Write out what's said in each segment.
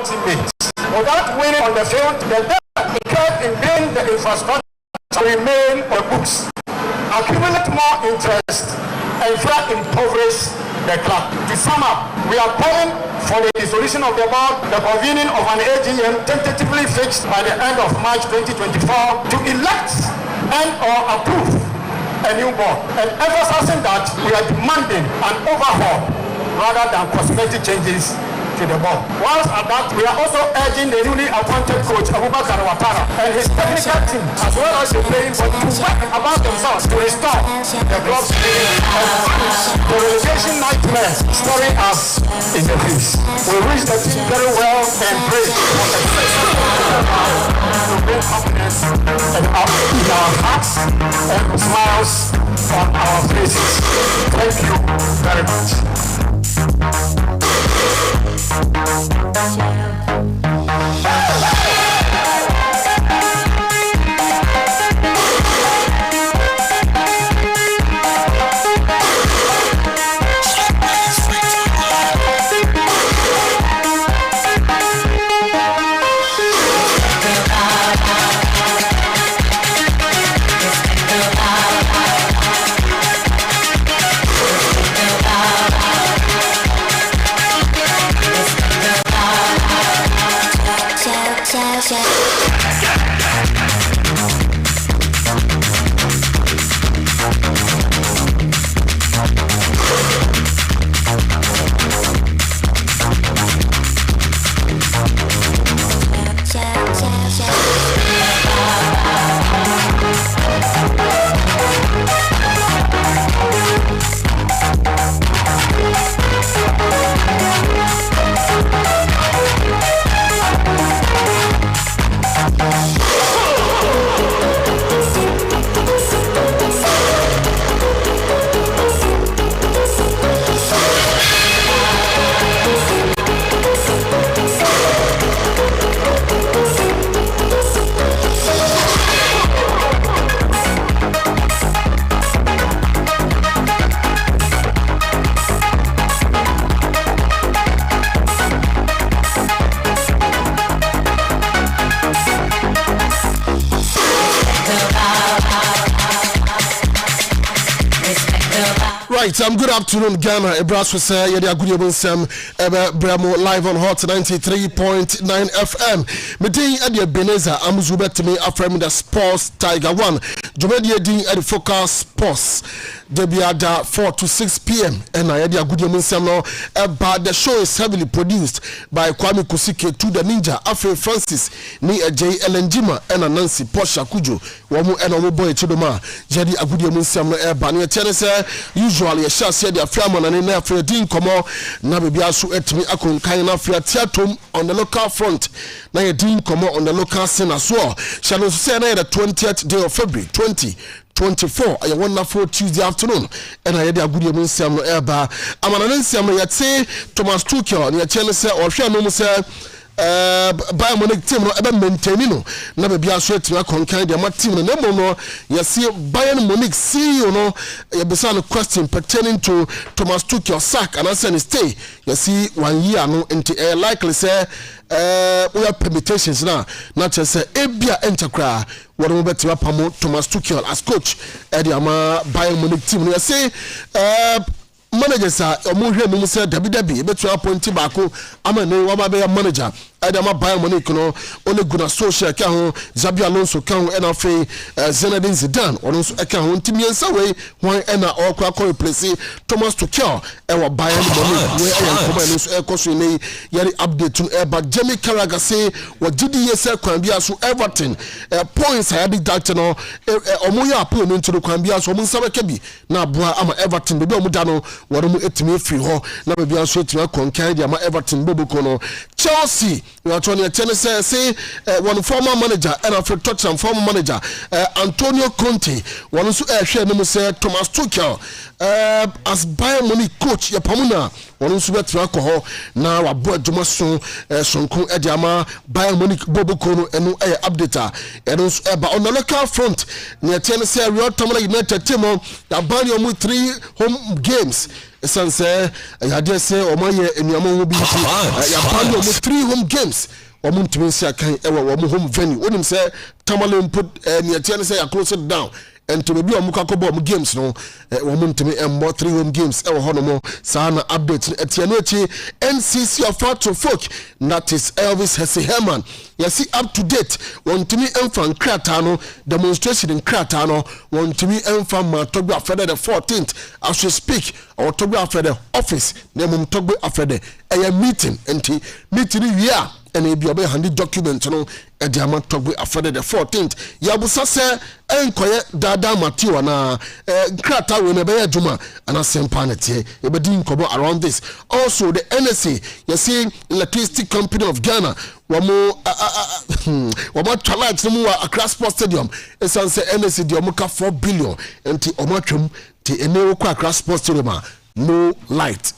ultimate. Without winning on the field, the debt incurred in building the infrastructure remain on the books, accumulate more interest, and further impoverish the club. To sum up, we are calling for the dissolution of the board, the convening of an AGM tentatively fixed by the end of March 2024 to elect and or approve a new board, and emphasizing that we are demanding an overhaul rather than cosmetic changes to the board. Whilst at that, we are also urging the newly appointed coach Abubakar Watara and his technical team, as well as the playing body, to work about themselves to restore the club's spirit and the relegation nightmare staring us in the face. We wish the team very well and pray for success to bring happiness and up in our hearts and smiles on our faces. Thank you very much. Right, good afternoon, Ghana. Ebras was Yadia Gudiabun Bramo live on Hot 93.9 FM. Meeting at the Ebenezer, Amuzu back to me after the Sports Tiger 1. Jomedia Ding at the Focus Sports. Debiada 4 to 6 p.m. And I had a good but the show is heavily produced by Kwame Kusike to the Ninja, Afre Francis, Ni J. Ellen Jima, and Nancy Posha Kujo, Wamu and Omo Boy Chidoma, Jadi Agudiamun Samno Air Bania Tenese, usually a shall say their Flaman and in Afre Dean Como, Nabiasu et me Akun Kaina Fia Tiatum on the local front, Naya Dean Como on the local scene as well. Shall say the 20th day of February 2024, a wonderful Tuesday afternoon, and I had a good evening. Sam no airbar. I'm an answer. Yet say Thomas Tuchel, near Chelsea or Shannon say. Bayern Munich team no ebe maintain no na be bia so etima konkan de team no nemo no yesi Bayern Munich CEO no ye bisa no question pertaining to Thomas Tuchel sack and answer stay yesi 1 year no into likely say we have permutations na just say ebia enterprise what we betima pamo Thomas Tuchel as coach e de ama Bayern Munich team no yesi managers are omuhwe no say dabi betu appoint baako ama no wa ba manager Adama Bayern Munich no only guna social ka ho Xabi Alonso ka ho and afei Zinedine Zidane ono so ka ho ntimi ensa we wan na okwa replace Thomas Tuchel e wa Bayern Munich we e ko no so e ko so ni yari update to but Jamie Carragher say what GDS say kwan bia so Everton points had that no omo ya appeal no ntiro kwan bia so omo nsa beka bi na boa ama Everton be omo da no woro mu etimi free ho na be bia so etimi konkan dia ama Everton bobuko no Chelsea we are trying to say one former manager and after Tottenham former manager Antonio Conte one also share no say Thomas Tuchel as Bayern Munich coach ya pamuna wɔn nso bɛtena akɔ hɔ na wabɔ adwuma so sonko ɛde ama Bayern Munich boboko no ɛno ɛyɛ update a ɛno nso ɛba on the local front ne ɛteɛ no sɛ Real Tamale United team no yɛaba ne ɔmo 3 home games ɛsan sɛ ɛyɛadeɛ sɛ ɔmo ayɛ nnuama ho bi nti yɛaba ne ɔmo 3 home games ɔmo ntumi nsi akan ɛwɔ ɔmo home venue wonim sɛ Tamale mpo ne ɛteɛ no sɛ yɛ close it down and to be a Mukako games no woman to me and more 3 home games ever honomo sana update etianochi NCC of Fat to Folk that is Elvis Hesse Herman see up to date want to me and from Kratano demonstration in Kratano want to me and from Togba Fede the 14th as we speak or Togba Fede office name Togba Fede a meeting and meeting here and it be a handy document no a diamond Togba Fede the 14th yabusa se enkoye dada Matthew na Krata we never juma and a sempanity ebedin kobo around this also the NSA you see electricity company of Ghana wamo challenge no Accra Sports Stadium esan se NSA di omuka 4 billion enti omatwem ti enewo kwa Accra Sports Stadium no light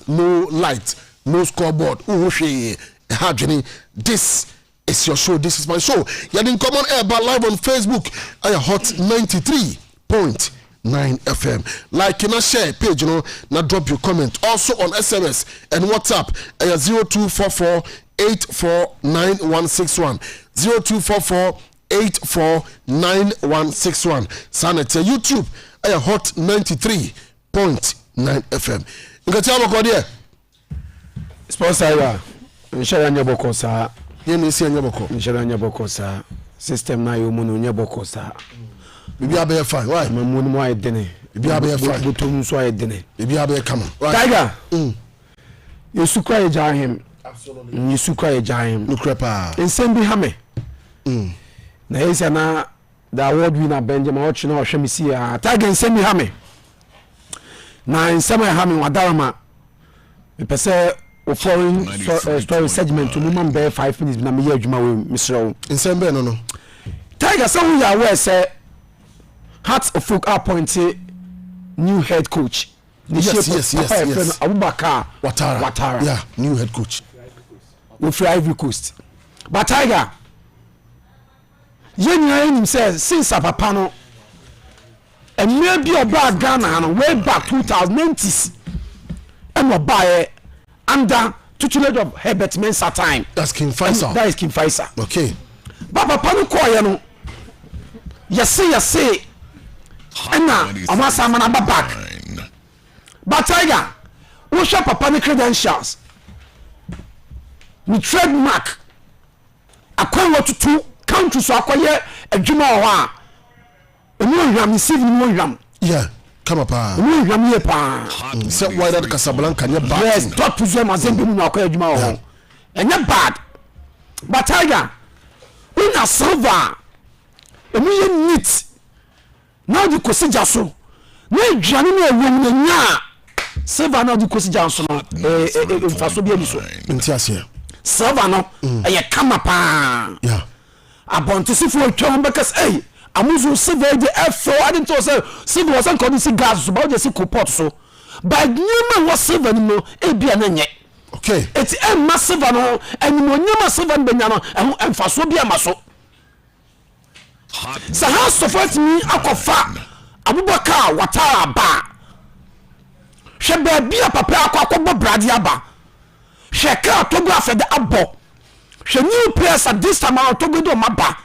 no scoreboard uhwe hadwene this is your show, this is my show. You're in common air but live on Facebook at Hot 93.9 FM. Like and share page, you know, now drop your comment. Also on SMS and WhatsApp at 0244 849161 0244 849161. Sanity YouTube at Hot 93.9 FM. You can tell me what here. Sponsor, Nshara Nyaboko sa. Yemi si Nyaboko. Nshara Nyaboko sa. System na yo munu Nyaboko sa. Bibi abe fine. Why? Munu mo ayedene. Bibi abe fine. Butum so ayedene. Bibi abe come. Tiger. Yesukwa ye jahim. Absolutely. Yesukwa ye jahim. Nukrepa. Nsem bi hame. Na yesa na the award winner Benjamin Ochino ohwemisi ya. Tiger nsem bi hame. Na nsem ya hame wadarama. Pese o foreign story segment to mum be 5 minutes na me ye adwuma we misro nsembe no Tiger say we are where say Hearts of Folk appointed new head coach. Yes. Abubakar Watara. Yeah, new head coach with Ivory Coast. But Tiger yen says since papa no and maybe about Ghana no way back 2090s and we buy under tutelage of Herbert Mensah time. That's King Faisal. That is King Faisal. Okay. Baba panu koye no. Yase. Ena amasa mana back. But Tiger, we show papa ni credentials. Ni trademark. Akwan what to country so akoye adwuma ho a. Emu hwam ni CV ni hwam. Yeah. Come up. Emu hwam ye pa. Say why that Casablanca near bad. Yes, top to them azembe mu akoye adwuma ho. Enya bad. But Tiger, we na silver. Emu ye neat. Now the kosija so. Na adwane na ewom na nya. Silver now the kosija so no. Mfaso bia ni so. Ntiase. Silver no eye kama pa. Yeah. Abontisifu otwa bekas Amuzu silver the F4 I didn't say silver was on see gas so about just report so. But nyama was silver no bia na nye. Okay. It's massive no and nyama silver benya no mfaso bia maso. Sa house of what me akofa Abubakar Watara ba. She bia papa akobo brade aba. She ka to go after the abo. She new players at this time out to go do maba.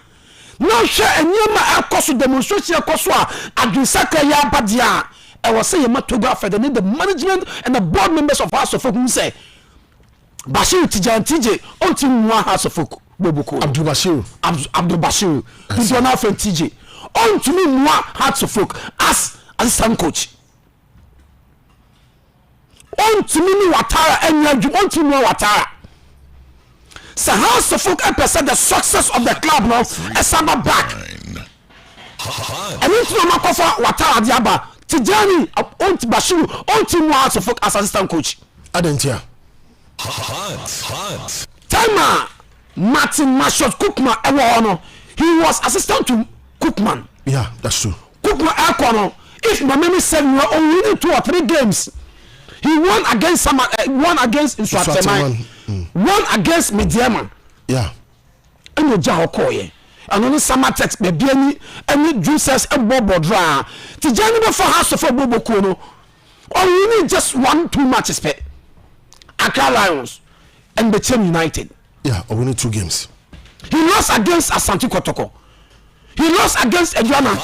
Now she enyema akoso demonstration akoso a adwisaka ya abadia. I was saying ma to go after the management and the board members of House of Folk who say Bashir Tijan TJ onti nwa House of Folk Bobuko Abdul Bashir this one friend TJ onti nwa House of Folk as assistant coach onti ni Watara enyanju onti nwa Watara. So House of Folk said the success of the club now is about back. And if you want to Watara Diaba, Tijani, Onti Bashiru, Onti House of Folk as assistant coach. Adentia. Timer Martin Mashot Cookman Ewono. He was assistant to Cookman. Yeah, that's true. Cookman Ekono. If my memory said we were only 2 or 3 games, he won against Nswateman, won against Mediama. Yeah. And you Jahokoye. And only Sama text me Biani and juices and Bobo Dra. Tijani for house of Bobo Kono. Or you need just 1-2 matches. Accra Lions and Bechem United. Yeah, or winning 2 games. He lost against Asante Kotoko. He lost against Edwana.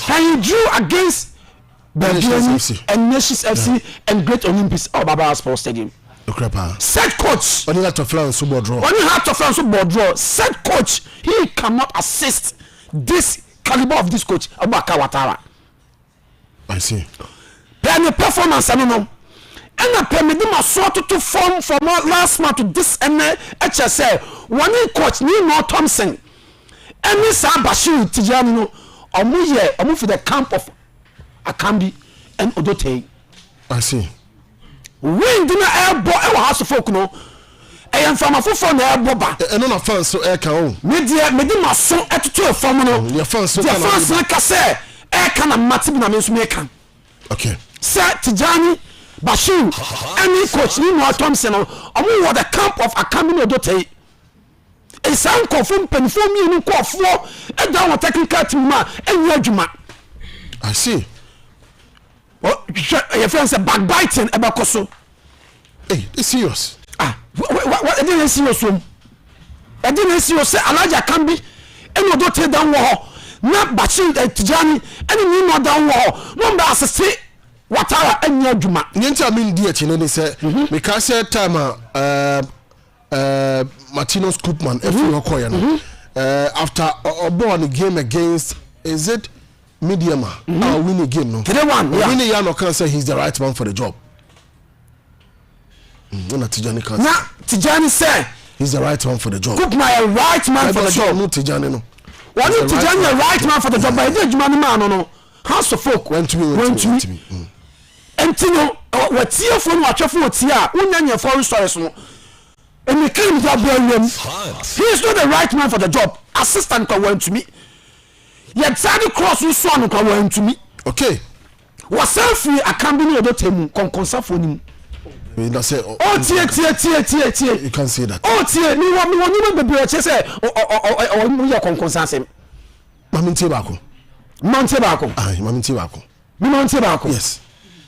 And he drew against Belgium and Nations FC and Great Olympics of Baba Sports Stadium. Said coach. Only had to fly on super draw. Said coach, he cannot assist this caliber of this coach, Abaka Watara. I see. Then the performance, I don't know. And I permit them a sort to form from last month to this and HSL. One coach, Nino Thompson. And Miss Bashir Tijani, or move for the camp of Akambi and Odote. I see. When dinner airborne house of folk no. I am from a phone airboba. And on a fan so air can. Media, my son at 2 formula. Your fan so your first like I say, air can a matibina means maker. Okay. Sir Tijani, Bashir, any coach, Nino Thompson, or what the camp of Akambi Odote. A sound confirm pen for me in call for a down technical team and Yajuma. I see. Oh, your friends are backbiting about Koso. Hey, it's serious. What I didn't see you. I didn't see you say Alaja can be and you don't take down wall. Not Bashir Tijani, any new more down wall. No matter say Watara and Yajuma. Yenta mean dear Chin said, because I time Martinez Koopman after a game against is it Mediama win a game no winning Yano can say he's the right man for the job. Tijani say he's the right man for the job. Koopman a right man for the job. No Tijani no. One Tijani a right man for the job, but I did man no. House of folk went to me. And Tino what tear from what for tia unya foreign stories no. And he came to William. He is not the right man for the job. Assistant went to me. Yet Sadi Cross who saw went to me. Okay. Was selfie a company of the team conconsa for him. You can say that. Oh, dear, me want to be a chess or your conconsa. Mamintebako. Montebako. Aye, Mamintebako. Montebako. Yes.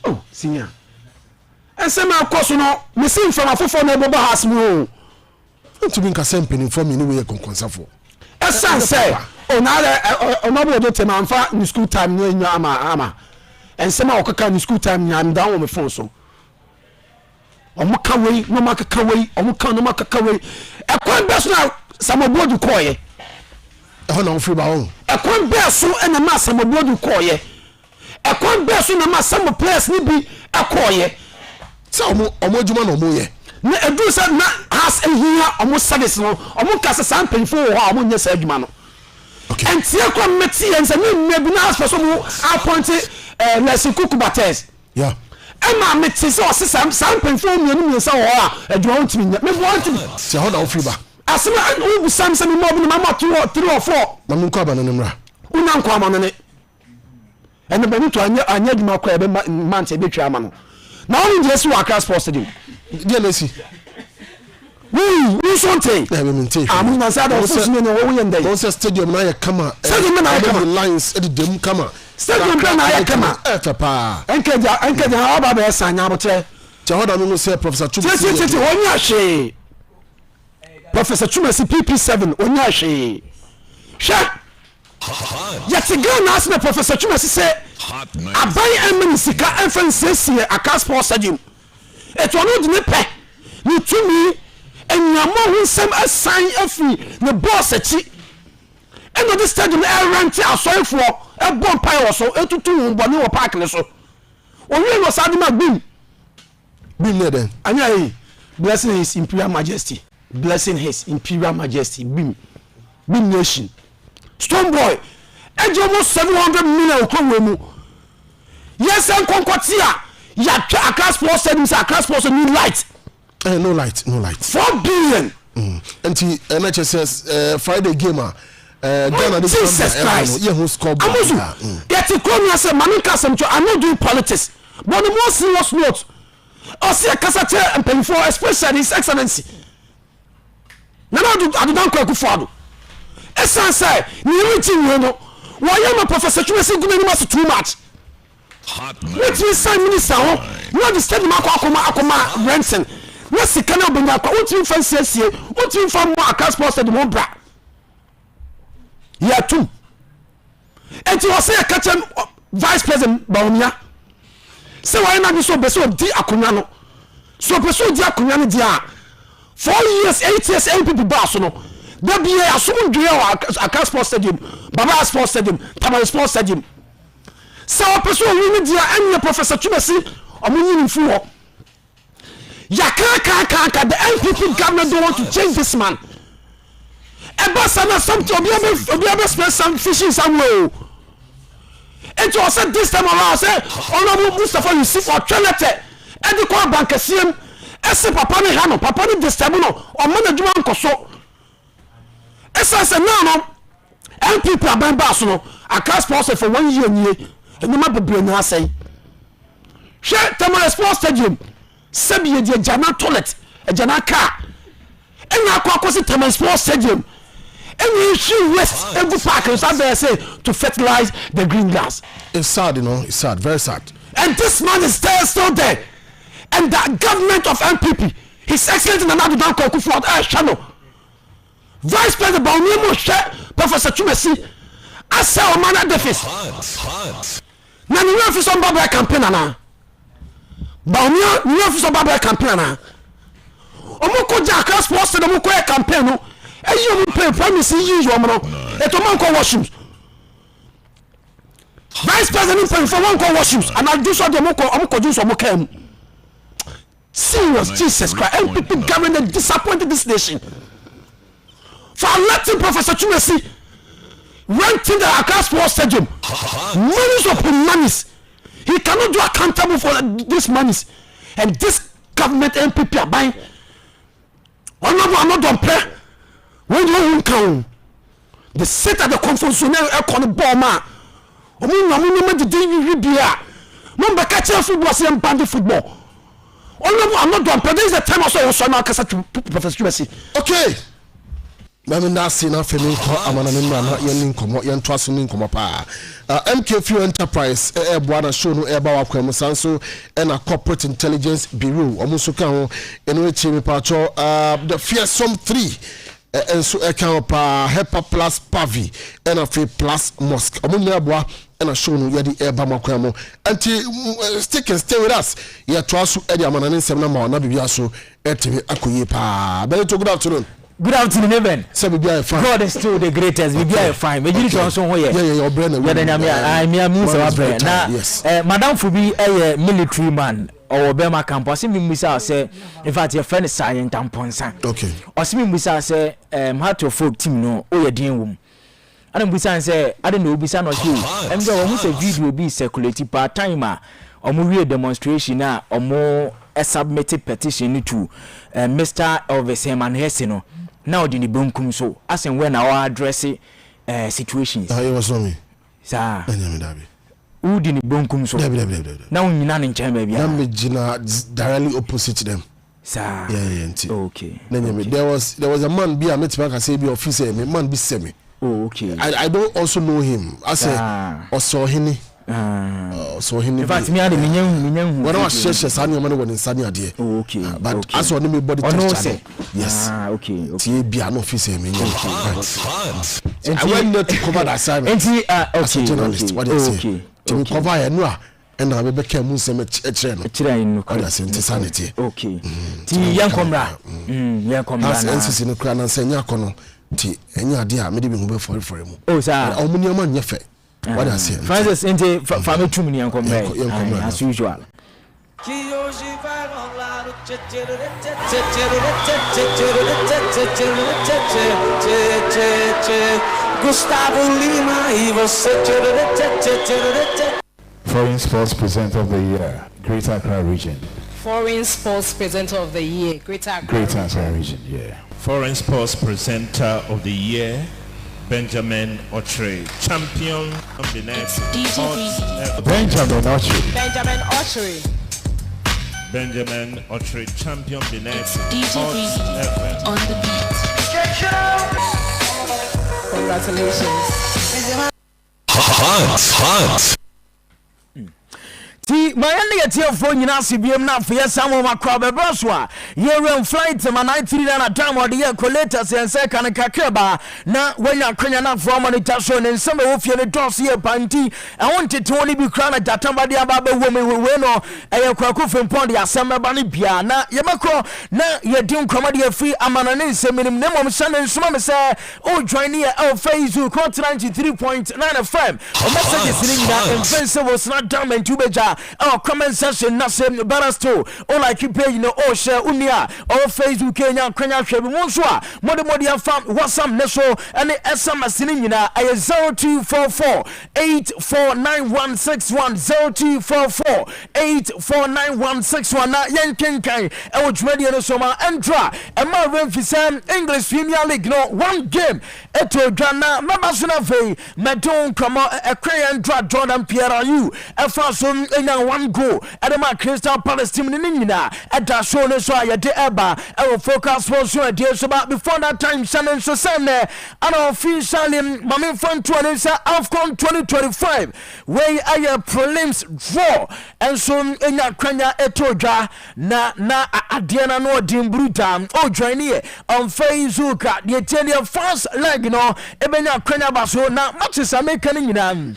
Oh, senior. And some of course, you know, missing from a full neighbor has no. To be camping for me, anyway, conconsa for. As son say, oh, now another daughter, I'm far in school time near your ama. And some of the school time, I'm down on the phone so. Omukaway, no makaway, Omuka no makaway. A quite best now, some of what you call ye. On free by own. A quite best so and a mass, some of what you call ye. A quite best so and a mass, some of players need be a call ye. So, Omojuman or Moye. A do some has a here almost service no, Omuka something for our yes, Edmano. Okay. And Tiaco Metians and maybe now for some appointed Lesson Kukubates. Yeah. Emma metis or something for me and so a drone to me. Maybe want to say how down free bar. As I will something more than Mamma 2 or 3 or 4. Mamunka Banamra. Unam come on it. And the Benito I need my crab man to be chairman. Now in just walk as possible. Dear Lessie. We something. I'm not sad of the stadium. Now come on. The lines at the come on. Stadium come on. Papa. And can how about a sign out there? Jehoda say Professor Chuma. Professor Chuma PP7 Onyashi. Sha. Yet again, ask me Professor Chuma say, I buy a minisika emphasis here at Casper Stadium. It will not pay. You to me. And your mom will send a sign every the boss at she. And on the stadium, I ran to a soil for a bomb pile or so, a 2 but no park. So, when we was at my beam, then, and I blessing his imperial majesty, blessing his imperial majesty, beam nation. Strong boy, and almost 700 million. Yes, and Concordia, Yaka Sports Stadium, Yaka Sports, new light. No light. 4 billion. And NHS Friday gamer. Ghana Jesus Christ. Yeah, who scored? Amuzu. Yet the Konya said, "Manuka, I'm not doing politics." But the most serious note, ɔsɛ kasa kyerɛ mpanyinfoɔ especially his excellency nana adodan Akufo-Addo ɛsan sɛ ne yɛn ti wɔ no wɔyɛ ma Professor Twumasi gu n'anim ase too much wotumi sign minister ho na ɔde state ma akɔma Branson na sika na ɔbɛnya akɔ wotumi fa nsiesie wotumi fa mo Accra Sports Stadium ho bra yɛtum enti wɔsɛ yɛka kyerɛ vice president Bawumia sɛ wɔyɛ no ade sɛ ɔbɛ sɛ ɔdi akonnwa no so ɔpɛ sɛ ɔdi akonnwa no deɛ a 4 years 8 years MPP baa so no da bia asom ndwere wɔ Accra Sports Stadium Baba Sports Stadium Tamale Sports Stadium sɛ ɔpɛ sɛ ɔwi no deɛ ɛnyɛ Professor Twumasi ɔmo nyini mfu hɔ yaka the MPP government don't want to change this man ɛba sa na something obi abe spend some fishing somewhere and to say this time around say honorable Mustafa Yusuf or Trinity and the core bank CM ese papa ne ha no papa ne this time no o man adwuma nkoso esa say no MPP aban ba so no Accra Sports for 1 year nie enuma bebre na asɛn hwɛ Tamale Sports Stadium sebi ye jana toilet jana car enya akɔkɔsi Tamale Sports Stadium and you west every park and say to fertilize the green grass. It's sad, you know. It's sad, very sad. And this man is still there. And the government of MPP, His Excellency Nana Akufo-Addo channel, Vice President Bawumia Professor Twumasi, Asa Omana Defis. Na ni we fi so Baba campaign na. Bawumia ni we fi so Baba campaign na. Omo ko ja Accra Sports Stadium mo ko campaign no. Eyi omo pay promise yi yo mo no eto man ko washoes vice president pay for one ko washoes and I do so dem ko do so mo kam serious Jesus Christ MPP government disappointed this nation for letting Professor Twumasi renting the Accra Sports Stadium millions of monies he cannot do accountable for this monies and this government MPP are buying another pay when you count the set at the conference economic bomber omo the day we bia no be catch football say band football I'm not done but there is a time also so na kasa Professor Twumasi okay mami na see na femi ko amana ne na yen nkomo yen to aso ne nkomo pa MKF Enterprise boa na show no ba wa kwam sanso na corporate intelligence bureau omo so kan ho eno echi me pa cho the fearsome 3 enso eka pa Hepa Plus Pavi and a free plus mosque omunya boa and a show no yedi eba makwamo anti stick and stay with us ya to aso e di amana nsem na ma na bibia so etimi akoye pa very good afternoon. Good afternoon, Eben. So we are fine. God is still the greatest. We are fine. We need to also hear. Yeah, your brain. I'm Amuzu. Now, yes. Madam Fubi, a military man or Bema campus. See me, Misa say. In fact, your friend is silent tamponsa. Okay. Or see me, Misa say. How to folk team no. Oh, your dear woman. I don't Misa say. I don't know. Misa not you. I'm going almost a video be circulated part timer. Or more demonstration now. Or more a submitted petition to Mr. Elvis Herman Hessino. Now the bunkum so as and when our address situations. It was not me. Sir. Who did bunkum so? Now we not in China. I'm directly opposite to them. Sir. Yeah. Okay. There was a man be a metric say be officer me man be semi. Oh, okay. I don't also know him. I say or saw him. So he in fact me and me when I share sani man when sani ade. Okay. But as on me body touch. Yes. Okay. Tie bia no officer me. I went there to cover that assignment. Okay. Journalist, what do you say? To cover here no and I be came mu sem e no. What is insanity? Okay. Ti yan komra. Yan komra na. As NCC no kra na senya kono. Ti enya ade a me de be hu be for mu. Oh sir. Omunia man nyefe. What I say? Francis into family 2 million come as usual. Gustavo Lima, he was Foreign Sports Presenter of the Year, Greater Accra Region. Foreign Sports Presenter of the Year, Greater Accra Region, yeah. Foreign Sports Presenter of the Year, Benjamin Ochre, champion of the next Benjamin Ochre. Benjamin Otre, champion the next DJ FM. on the beat. Congratulations. Hot. Ti mayande yetiefo nyina asibiem na afye samo makwa bebroso yewe flight ma 93 na time ode ye collectors ense kan kakeba na wanya kwanya na afo monitor show ne nseme wo fie ne dos ye panti awonte to ni bi kra na jatamba de aba be wo me we no eye kwaku fempon de asem ba ne bia na ye makro na ye din komade ye free amana ne nseminim ne mom sane nsoma me se o join ye o Facebook 93.9 FM o messages ni nyina enfense wo sna diamond tubeja our comment section na say barasto all like page no all share unia all Facebook Kenya kwanya hwebi monso a mode afam WhatsApp ne so ene SMS ni nyina ay 0244 849161 0244 849161 na yenkenkan e wo dwumadi no so ma entra e ma remfisam English Premier League no one game eto dwana mabaso na vei medon komo ekran entra Jordan Pierre-Ayew e fa so enya one goal Edema Crystal Palace team ni nyina eda show no so ayede eba e wo focus for so ade so ba before that time Shannon so send and officially mame fan to an AFCON 2025 where aye prelims draw and so enya kwanya etodwa na ade na no dimbruta o join here on Facebook the Italian first leg no ebenya kwanya baso na matches America ni nyina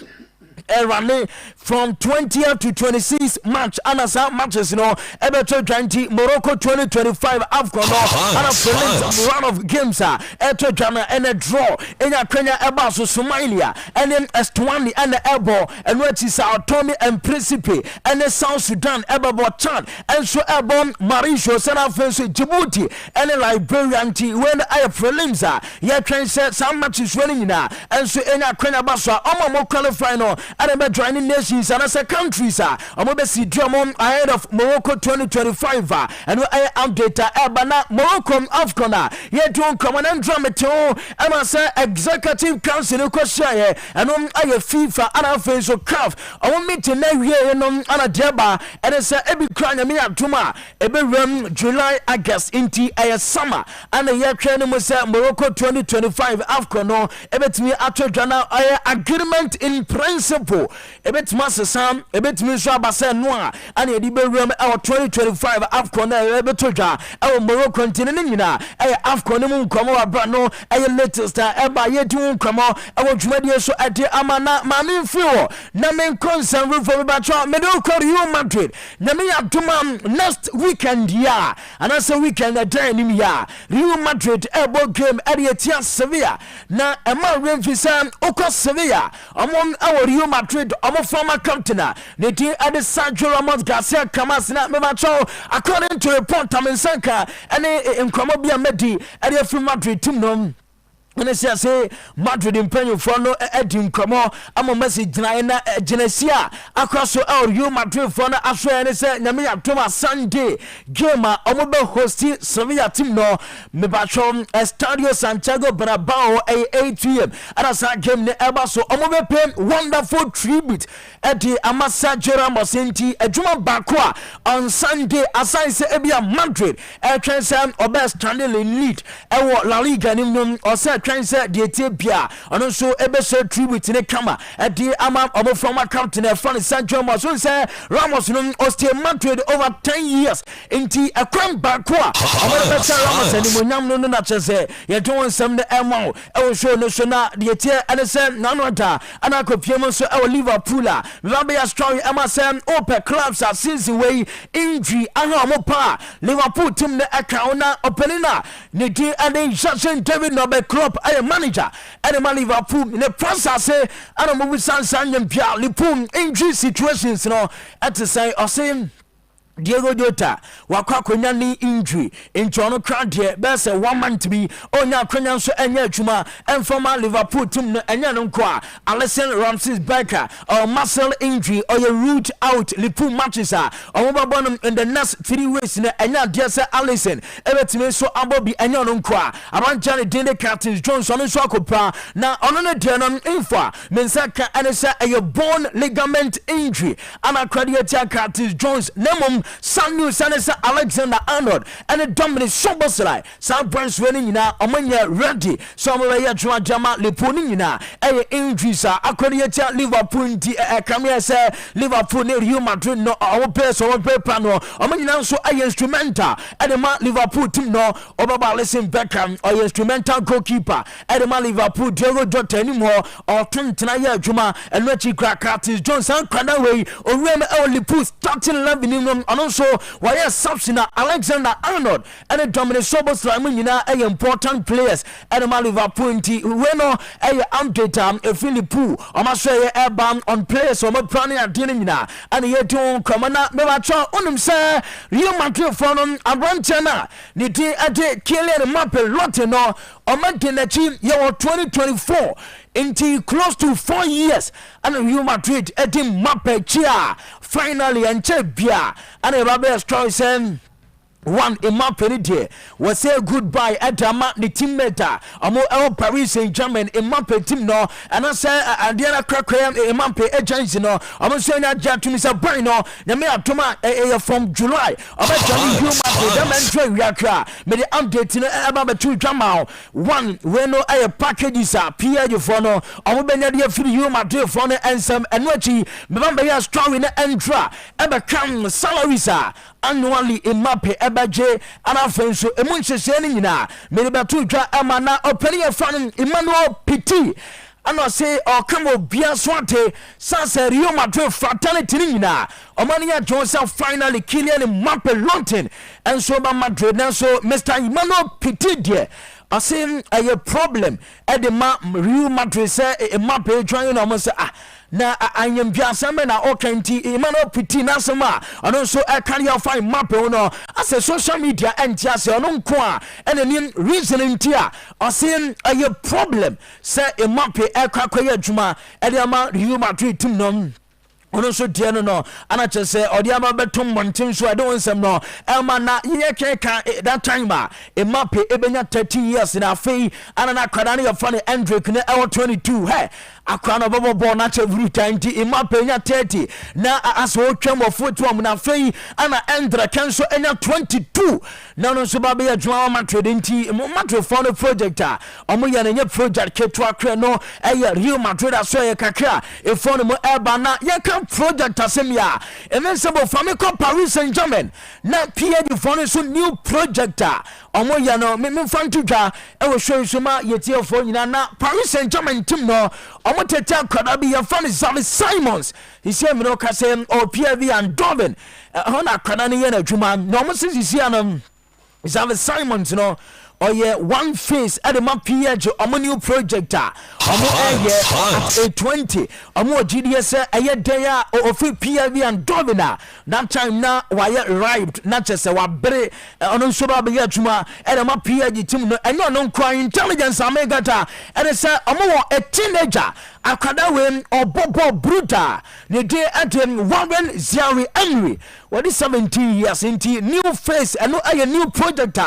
running from 20th to 26th March anasa matches no ebeto 20 Morocco 2025 AFCON no and a prelims run of games eto jana and a draw enya Kenya eba so Somalia and then Estwani and the Ebo and what is our Tommy and Principe and the South Sudan eba Chad and so Ebon Mauritius and Afenso Djibouti and the Liberian team when I prelims ya train set some matches winning na and so enya Kenya baswa omo qualify no and be joining nations and as a countries omo be si drum ahead of Morocco 2025 and I update ebana Morocco AFCON ye don come and drum it and as executive council ko share and I FIFA and Afenso CAF omo meeting na wie no ana deba and say ebi kran me atuma ebe rem July August into a summer and ye twa no say Morocco 2025 AFCON no ebetimi atodwa na agreement in principle ebetuma sesam ebetumi so abase no a ana edi bewuram our 2025 AFCON na ebetodwa our Morocco continent nyina AFCON mu nkomo abra no latest eba yedu nkomo our dwumadi so ade amana mame mfio na men concern for me batwa Real Madrid na me aduma next weekend ya and as a weekend day ni ya Real Madrid ebo game etia Sevilla na ema remfisa okọ Sevilla amon our Real Madrid omo former captain ne di ade Sergio Ramos Garcia Camas na me batwa according to report Tamensanka ene nkomo bia medi ade from Madrid team no when I say Madrid in penny for no Edim Como, I'm a message na Genesia across our Real Madrid for no Asher and say Namia Thomas Sunday gamer Omobe hosti Sevilla team no Mebachom Estadio Santiago Bernabeu 8 p.m. and as I game ne Eba so Omobe pay wonderful tribute at the Amasa Jeramos Inti Ejuma Bakwa on Sunday as I say Ebia Madrid Transam Obe standing in lead Ewo La Liga Nimnum or say Transa the Ethiopia and also Ebese tribute in a camera at the Ama of former captain of Sancho Ramos say Ramos Ostia Madrid over 10 years into a crime Bakwa. Ramos and Munam no Natche, you don't some the Emo, I will show National the Etia and the same Nanota and I could so our Liverpool. Rabia strong Emerson open clubs are since away injury and Mopa Liverpool team the account opening Niti and Jackson David Nobel Klopp a manager and a Liverpool in the process say and a movie San and Pia Lipum injury situations no at the say or saying Diego Jota wakwa kwanyani injury introno crowd here best 1 month be onya kwanya so enya adwuma informal Liverpool team no enya no kwa Alisson Ramsey's Becker or muscle injury or your root out Liverpool matches omobabon in the next 3 weeks na enya dia say Alisson ebetime so abobi enya no kwa abanjane dinde Captain Johnson so akopa na ono ne dia no info mensaka ene say a bone ligament injury ana credit Captain Jones nemom Samuel Sanesa Alexander Arnold and Dominic Soboslai Sam Prince winning na omanya ready so omaya juma jama leponi na injuries akoniya Liverpool nti kamia say Liverpool ne Real Madrid no play plan no omanya so instrumental edema Liverpool team no obaba listen Beckham or instrumental goalkeeper edema Liverpool Diego Jota ni mo or tena ya juma enwechi Curtis Jones and Kanaway Orem Liverpool starting 11 in also why subsina Alexander Arnold and Dominic Soboslai nyina important players edema Liverpool nti weno update Liverpool omaso airbound on players o planning adini nyina and ye don komana me ba cho onum say Real Madrid for no abranchana ni di ade Kylian Mbappe lot no omadenachi ye 2024 into close to 4 years and Real Madrid edim Mbappe chia finally and bia and a Rabbi Strauss one Mbappe day was say goodbye at the teammate amo El Paris Saint-Germain Mbappe team no and I say Adiana Krakoyam Mbappe agency no amo say na jatu mi say boy no na me atoma from July about Johnny Mbappe dem enjoy wiakra me the update no aba betu dwama one we no packages PA for no amo benya de free you Madrid for no ensem enochi me ba ya strong na entra ebe come salaries annually Mbappe ebaje anafenso emunchese ni nyina meribatu dwa amana openi efan Emmanuel Petit ano say o kamo bia swate sanse Real Madrid fraternity ni nyina omani ya Joseph finally Kylian Mbappe London and so ba Madrid na so Mr. Emmanuel Petit there asim a problem at the Real Madrid say Mbappe join no say na anyam biasame na okanti Emmanuel Petit na sama ono so can you find map no as social media entiase ono nko a enenim reasoning tia asim a problem say Mbappe ekwakoye adwuma e dey ama Real Madrid team no ono so die no ana che say odi aba betom montin so I don't some no elma na ye keka that time Mbappe ebenya 30 years na afei ana na kwada na funny Hendrick na 22 hey akwana bobo na che vruta nti Mbappe nya 30 na aso twam of football na afei ana Hendrick kenso enya 22 na no so ba be adwuma Madrid nti Madrid for the project omo ya na nya project ketwa kre no Real Madrid aso ye kakra e for no eba na ye project asemia emensebo famiko Paris Saint-Germain na PA for so new project omo ya no me fantu dwa e wo show soma yetie for nyina na Paris Saint-Germain team no omo tete kwada bi ya fan Simons he say me no ka say o PV and Doven hona kwada ne ye na dwuma no omo sisi anam Simons no or yeah one face at the map PH omo new project omo a 20 omo GDS a day or free PV and Dovina that time na why arrived not just a wabre on so ba be atuma at the map PH team no and no cry intelligence amegata and say omo a teenager akada we obobo bruta ne dey at him Warren Ziari Henry what is 17 years into new face and no a new project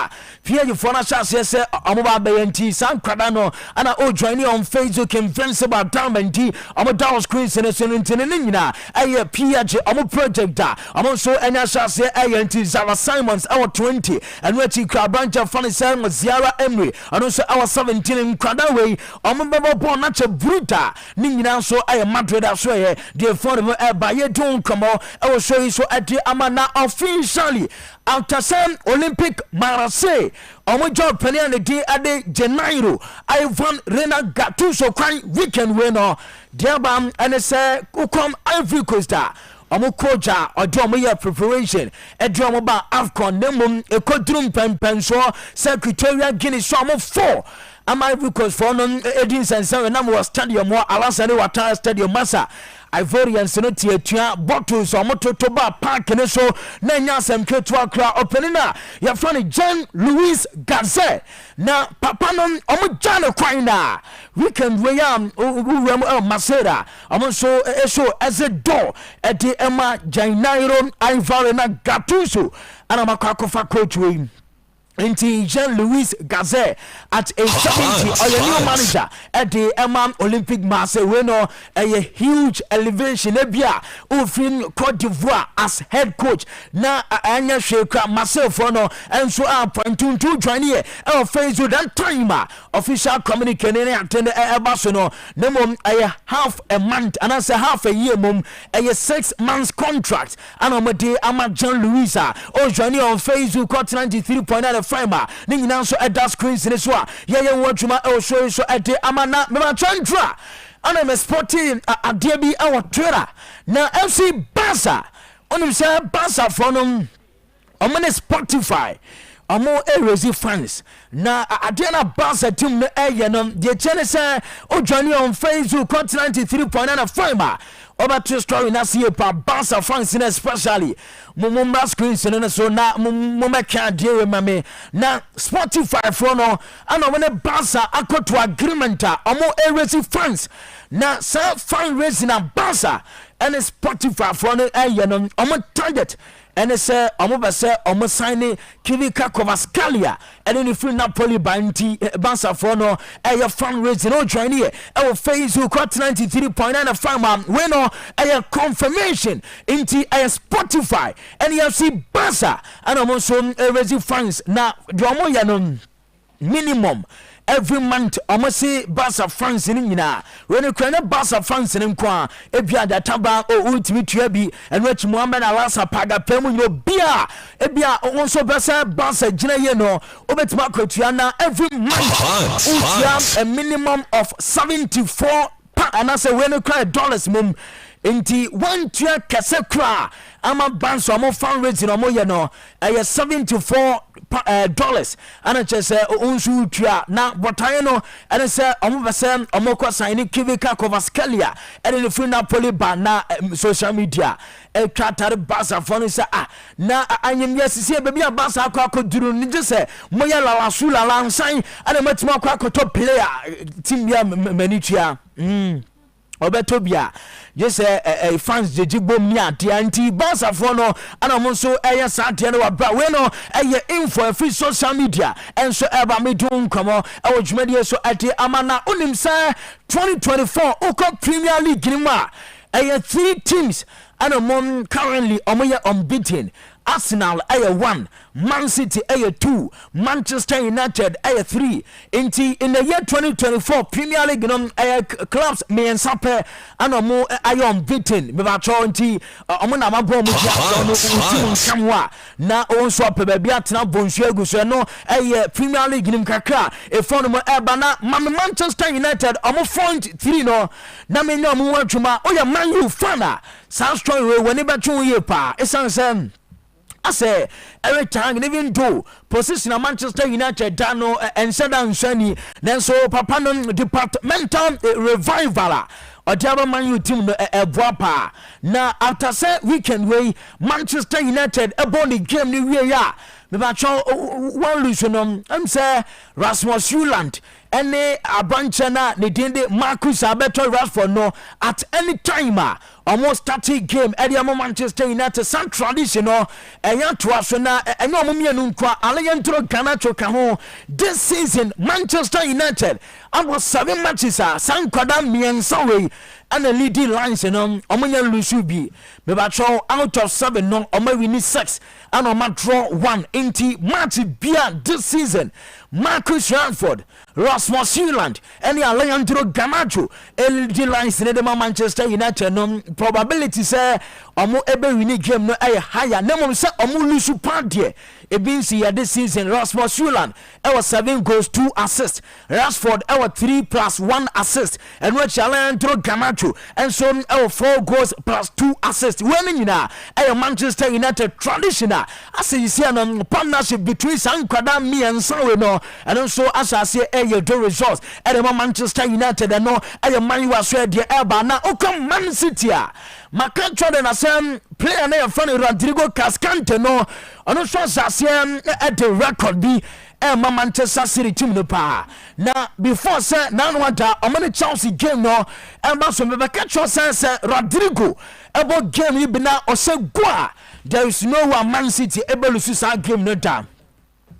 PH for na say amoba benti san kwada no ana o join on Facebook invincible diamond amo down screen sense nyina aye PH amo project amo so enya say aye nti Zara Simons our 20 and wechi krabanja funny say Ziara Emery and so our 17 in kwada we amo bebo born na che bruta ni nyina so aye Madrid aso ye dey for me ba ye don come I will show you so at amana officially after some Olympic Marseille omo job penia ne di ade Janeiro Ivan Rena Gattuso kwan weekend we no diabam and say ukom Ivory Coast omo koja odo omo ye preparation edo omo ba AFCON nemum ekodrum pempenso Secretariat Guinea so omo 4 Ivory Coast for no edin sense na mo stadium mo Alassane Ouattara stadium masa Ivorians no tia bottles or mototoba park ne so na nya sem ketua kra openina ya front Jean Louis Gazet na papa no omo jana kwan na weekend we am Masera omo so eso as a door at the Emma Janeiro Ivory na Gattuso ana makwakofa coach we Inti Jean-Louis Gazet at age 70 or your new manager at the Olympic Marseille winner a huge elevation ebia ofin Cote d'Ivoire as head coach na anya sheka Marseille for no and so appointing to join here our Facebook that time official communication attend Barcelona no half a month and as a half a year mum a 6 months contract and on day ama Jean-Louis or joining on Facebook got 93.9 Fiber, Nina so at that screen in this one. Yeah, watch my show so at the Amana Chandra. And I'm a sporting a DB our Twitter. Now FC Barca. On him say Barca from on Spotify. Amo Erezi fans. Na Adriana Barca team no the channel say o journey on Facebook got 93.9 Fiber. Over to story na see pa Barca fans in especially mumma screens and so na mumma can't deal with me na Spotify for no and when a Barca accord to agreement omo eresi fans na sa fan raising na Barca and Spotify for no omo target and say omo say omo sign Kivika Kovaskalia and in free Napoli banti Barca for no a fan raising no join here our Facebook got 93.9 farmer when a confirmation into a Spotify and you see Barca and also raising fans now the minimum every month almost say Barca fans in na when you can Barca fans in kwa ebia da taba o ultimate tuabi and which Mohamed Alasa paga pemu no bia ebia also Barca gina ye no obetima kwatua every month utia a minimum of 74 and I say when you cry dollars mum inti one tua kese kra ama banso amo fan rate no mo ye no $74 and I just say unsu tua na botaye no and I say omo bese omo kwa sign Kivika Kovaskalia and in the free Napoli ban na social media e tratare Barca for say na anyem yesisi be bia Barca akwa duru ni je say moya la wasula la nsan and matima akwa to player team bia manitua Obetobia just fans jejigbo mi ade anti Barca for no and amonso eye sade no wa we no eye info free social media and so eba me dun komo e wodwumade so ade amana onim say 2024 Oko Premier League nima eye 3 teams and among currently omoye unbeaten Arsenal aye 1, Man City aye 2, Manchester United aye 3. In the year 2024 Premier League aye clubs me and Sape and omo aye unbeaten. Me ba cho nti omo na mabo mu dia no nkamwa na onso apebia atena bonsu aguso no aye Premier League nim kakra e fon mo eba na Manchester United omo 3 no na me nya omo wadwuma oya Man U fan sa strong way when e ba twu ye pa esan I say every time even though position of Manchester United dano and Sedan Shani then so papa no departmental revival or the Man U team no boapa na after say weekend way Manchester United abon the game ni we ya me ba cho one lose no am say Rasmus Hojlund any abanche na ne dinde Marcus Alberto Rashford no at any time almost 30 game Ediamo Manchester United some traditional eyan toasona enyo omumienu nkwa aleyentro Ghana choka ho this season Manchester United about 7 matches sankwada miensa we and the leading lines omunya lusubi me ba cho out of 7 no omawini 6 and oma draw 1 into match bia this season Marcus Rashford Rasmus Hojlund and the Alejandro Garnacho leading lines in the Manchester United no probability say omo ebe win game no ay higher nemom say omo lusu pandie e bin see this season Rasmus Hojlund was 7 goals 2 assists Rashford was 3 plus 1 assist and which Alejandro Garnacho and so 4 goals plus 2 assists winning na Manchester United traditional as you see an partnership between Sankwada me and Sawe no and also as I say the results and Manchester United and no Man U as well the Eba na okam Man City Maka Jordan asem player na friend Rodrigo Cascante no ono so asem at the record bi Manchester City team no pa na before say na no wada omani Chelsea game no amba so me baka cho say Rodrigo ebo game bi na o say go there is no one Man City able to lose that game no down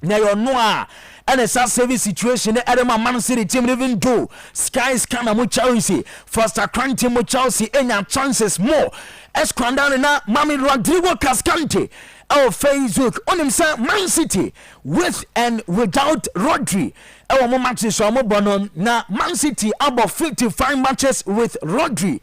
na yo no a and a service situation Edema Man City team even do Sky Scanner mo Chelsea Foster Cranty mo Chelsea any chances more Esquandana na Mami Rodrigo Cascante Facebook on himself Man City with and without Rodri mo matches so mo bonon na Man City about 55 matches with Rodri.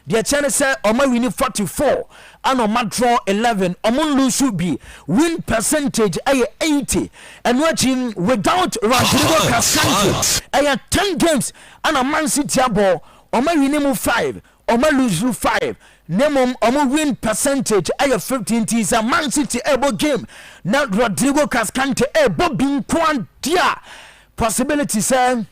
The chance say Oma win 44 and Oma draw 11 Oma lose be win percentage 80 and watching without Rodrigo Cascante 10 games and a Man City abo Oma win 5 Oma lose 5 Nemum Oma win percentage 15 is a Man City able game now Rodrigo Cascante able being quantia possibility say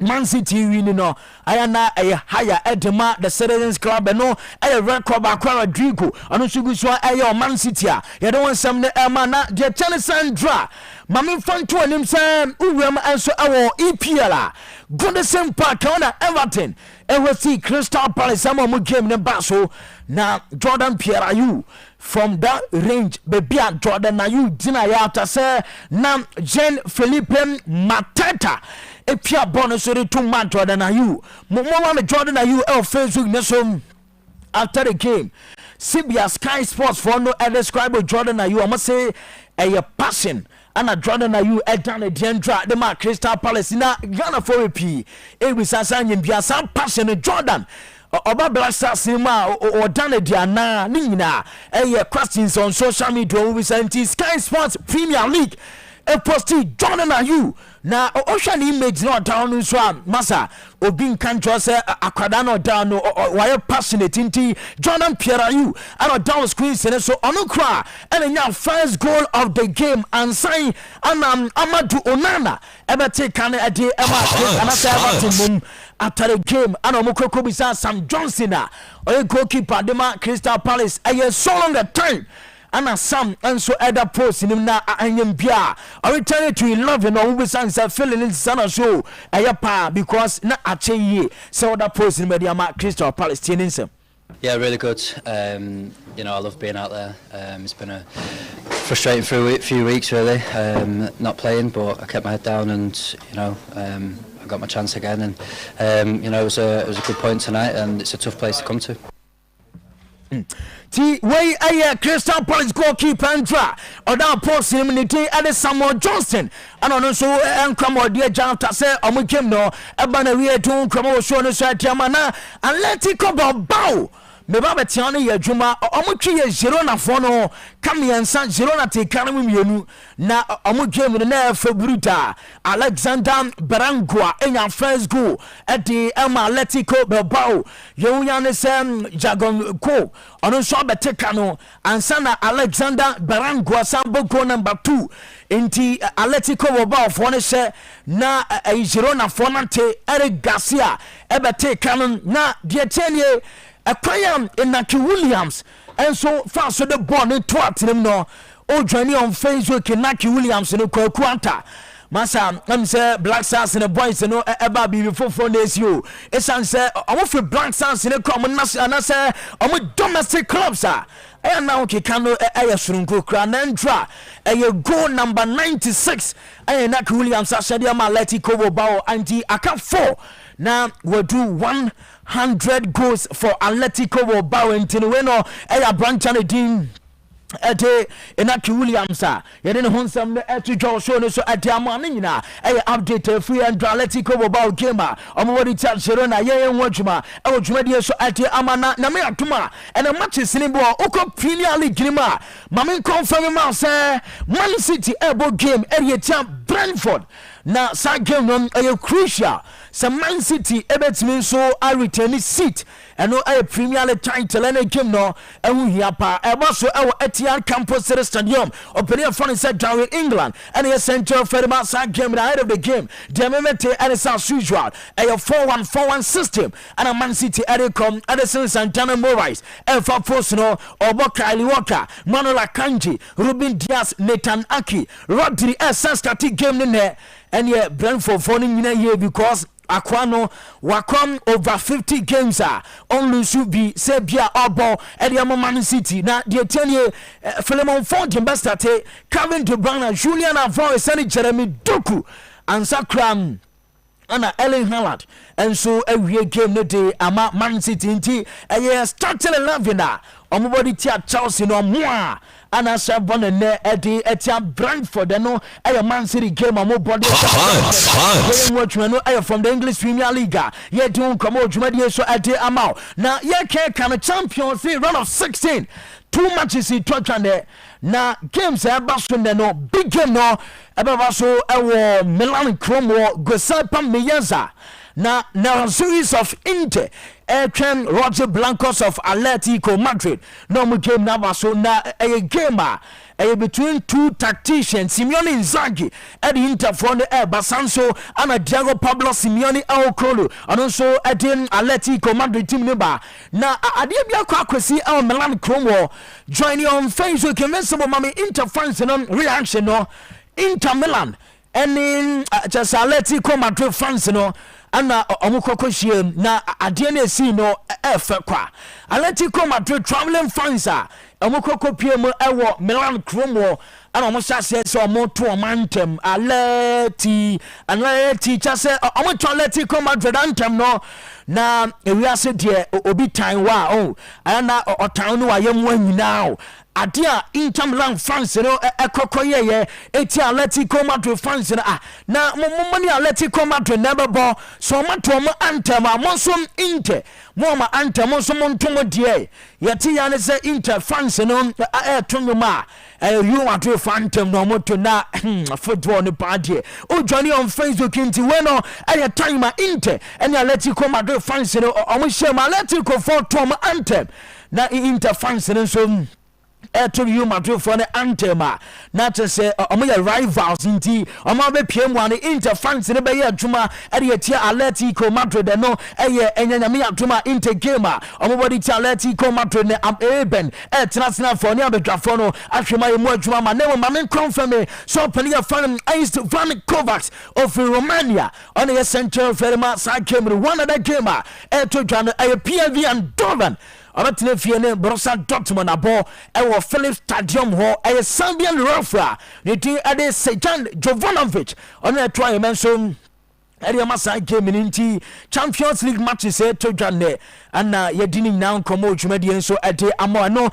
Man City winning no ayana a higher edema the Citizens Club no a record by Rodrigo and Suguso a Man City you don't want some na the Sandra Mami Fanto and him Sam Uwem and so our EPL go the same park on Everton and we see Crystal Palace some more game the Basso now Jordan Pierre from that range baby Jordan Ayew dina ya after say na Jean Philippe Mateta Epia bonus to 2 months Jordan Ayew Mama Jordan Ayew Facebook nesom after the game CBS Sky Sports for no describe Jordan Ayew I must say a passion and a Jordan Ayew down a Dendra the mark Crystal Palace na Ghana for a P it was a some passion Jordan Oba Black Stars cinema or done it na nina questions on social media we sent Sky Sports Premier League a posti Jordan Ayew na ocean image no down so masa obin kan tro say akwada no down no why passionate inti Jordan Pierre Ayew and down screen so ono kra and nya first goal of the game and sign Amadou Onana ebe take kan ade e ma and say about after the game and omukoko bisa Sam Johnson or goalkeeper dema Crystal Palace so long a time and Sam and so other post in him na anyam bia I return to 11 or we sang say feeling in sana show pa because na ache ye so other post in media Crystal Palace him. Yeah, really good. You know, I love being out there. It's been a frustrating few weeks really, not playing, but I kept my head down and you know I got my chance again and you know it was a good point tonight and it's a tough place to come to. T way Crystal Palace goalkeeper Andra or that post him and Samuel Johnson and also and come or dear Janta say omu game no ebana we to come show no so tiamana and let it go bow me ba betiane ya dwuma omu twi ye 0 na fo no kam yensa 0 na te kan mu mienu na omu game no na Februta Alexander Barangua enya first goal at the Atletico Bilbao yewunya ne sem Jagon ko ono so beteka no ansana Alexander Barangua sambo goal number 2 inti Atletico Bilbao fo ne hye na 0 na fo na te Eric Garcia ebeteka no na die tenie Akayam Inaki Williams and so fast so the ball in twat him no o journey on Facebook Inaki Williams no kwanta masa am say Black Stars and the boys no eba be before 4 days you it's say I for Black Stars in the common and say domestic clubs and now Kikano surunko kranendra goal number 96 and Inaki Williams Ashadia Atletico Bilbao anti aka 4 now we do 100 goals for Atletico Bilbao and Tinueno a branch and a team Ete Inaki Williams you didn't want some to draw show so at Yamanina update free and Atletico Bilbao gamer already tell Sherona ye watchma I was ready so at Amana Namia Tuma and a match is in Oko Premier League Grima Mamin confirm say Man City able game area champ Brentford now that game non crucial some Man City ebetimi so I return seat and no a Premier League title and a game no and we pa e so e Etihad Campus Stadium open front said down in England and a center for the game ahead of the game the memete and it's as usual a 4-1-4-1 system and a Man City Edicom Edison Santana Morais and for Fosno Oboka Walker Manuel Akanji Ruben Diaz Nathan Aki Rodri start game in there and yeah Brentford phoning in a year because Aquano Wakon over 50 games on Lusubi Sebia Obo Ediamo Man City na the 10-year Philemon Font Investate Kevin De Bruyne Julian Avoy Sani Jeremy Doku and Sakram Anna Ellen Haaland and so every game no day ama Man City inti starting 11 omobody tia Chelsea no more ana Shabon and Eddie Etia Brentford no Man City game omobody from the English Premier League ye don't come out so Eddie amount now ye can a Champions League run of 16 2 matches in Tottenham na games baso no big game no baso Milan Cromo Gosapa Meyenza na series of Inter Ken Roger Blancos of Atletico Madrid no mu game na baso na a game between two tacticians Simeone Inzaghi at the Inter for the Basanso and Diego Pablo Simeone Aokolo and also at the Atletico Madrid team number na adebia kwakwesi Milan Cromo joining on Facebook convincible mami Inter fans no reaction no Inter Milan and in just Atletico Madrid fans no ana omukoko shiem na ade na esi no kwa Atletico Madrid traveling fans omukoko piem ewo Milan Cromo ana omusase se omoto omantem Atleti chase omoto Atletico Madrid antem no na ewiase de obi tan wa ana otan no ayem wanyina adia Inter Milan fans no ekokoyeye eti Atletico Madrid fans na momoni Atletico Madrid never bo so mato mo antem amonsom Inter mo ma antem monsom ntomo de yeti ya ne se Inter fans no tonuma you want to phantom no moto na football ni party o johnny on Facebook inti we no time Inter and Atletico Madrid fans no omo share Atletico for tom antem na Inter fans no so to you Madrid for the anthem not to say omo rivals inti omo be pm one Inter fans ne be adwuma e de tia Atletico Madrid no enyanyame adwuma Inter game omo body tia Atletico Madrid ne eben transna for ne abedwafo no ahwema emu adwuma ma ne ma men confirm so pani ya fan East Van Kovacs of Romania on the central ferma side game one other game to dwan PSV and Doven Abatine fiene Borussia Dortmund abo ewo Philips Stadium ho Serbian referee ne tin ade Sejan Jovanovic on the try mention area masa game inti Champions League matches to dwane ana yedini now komo dwumadi so ade amo no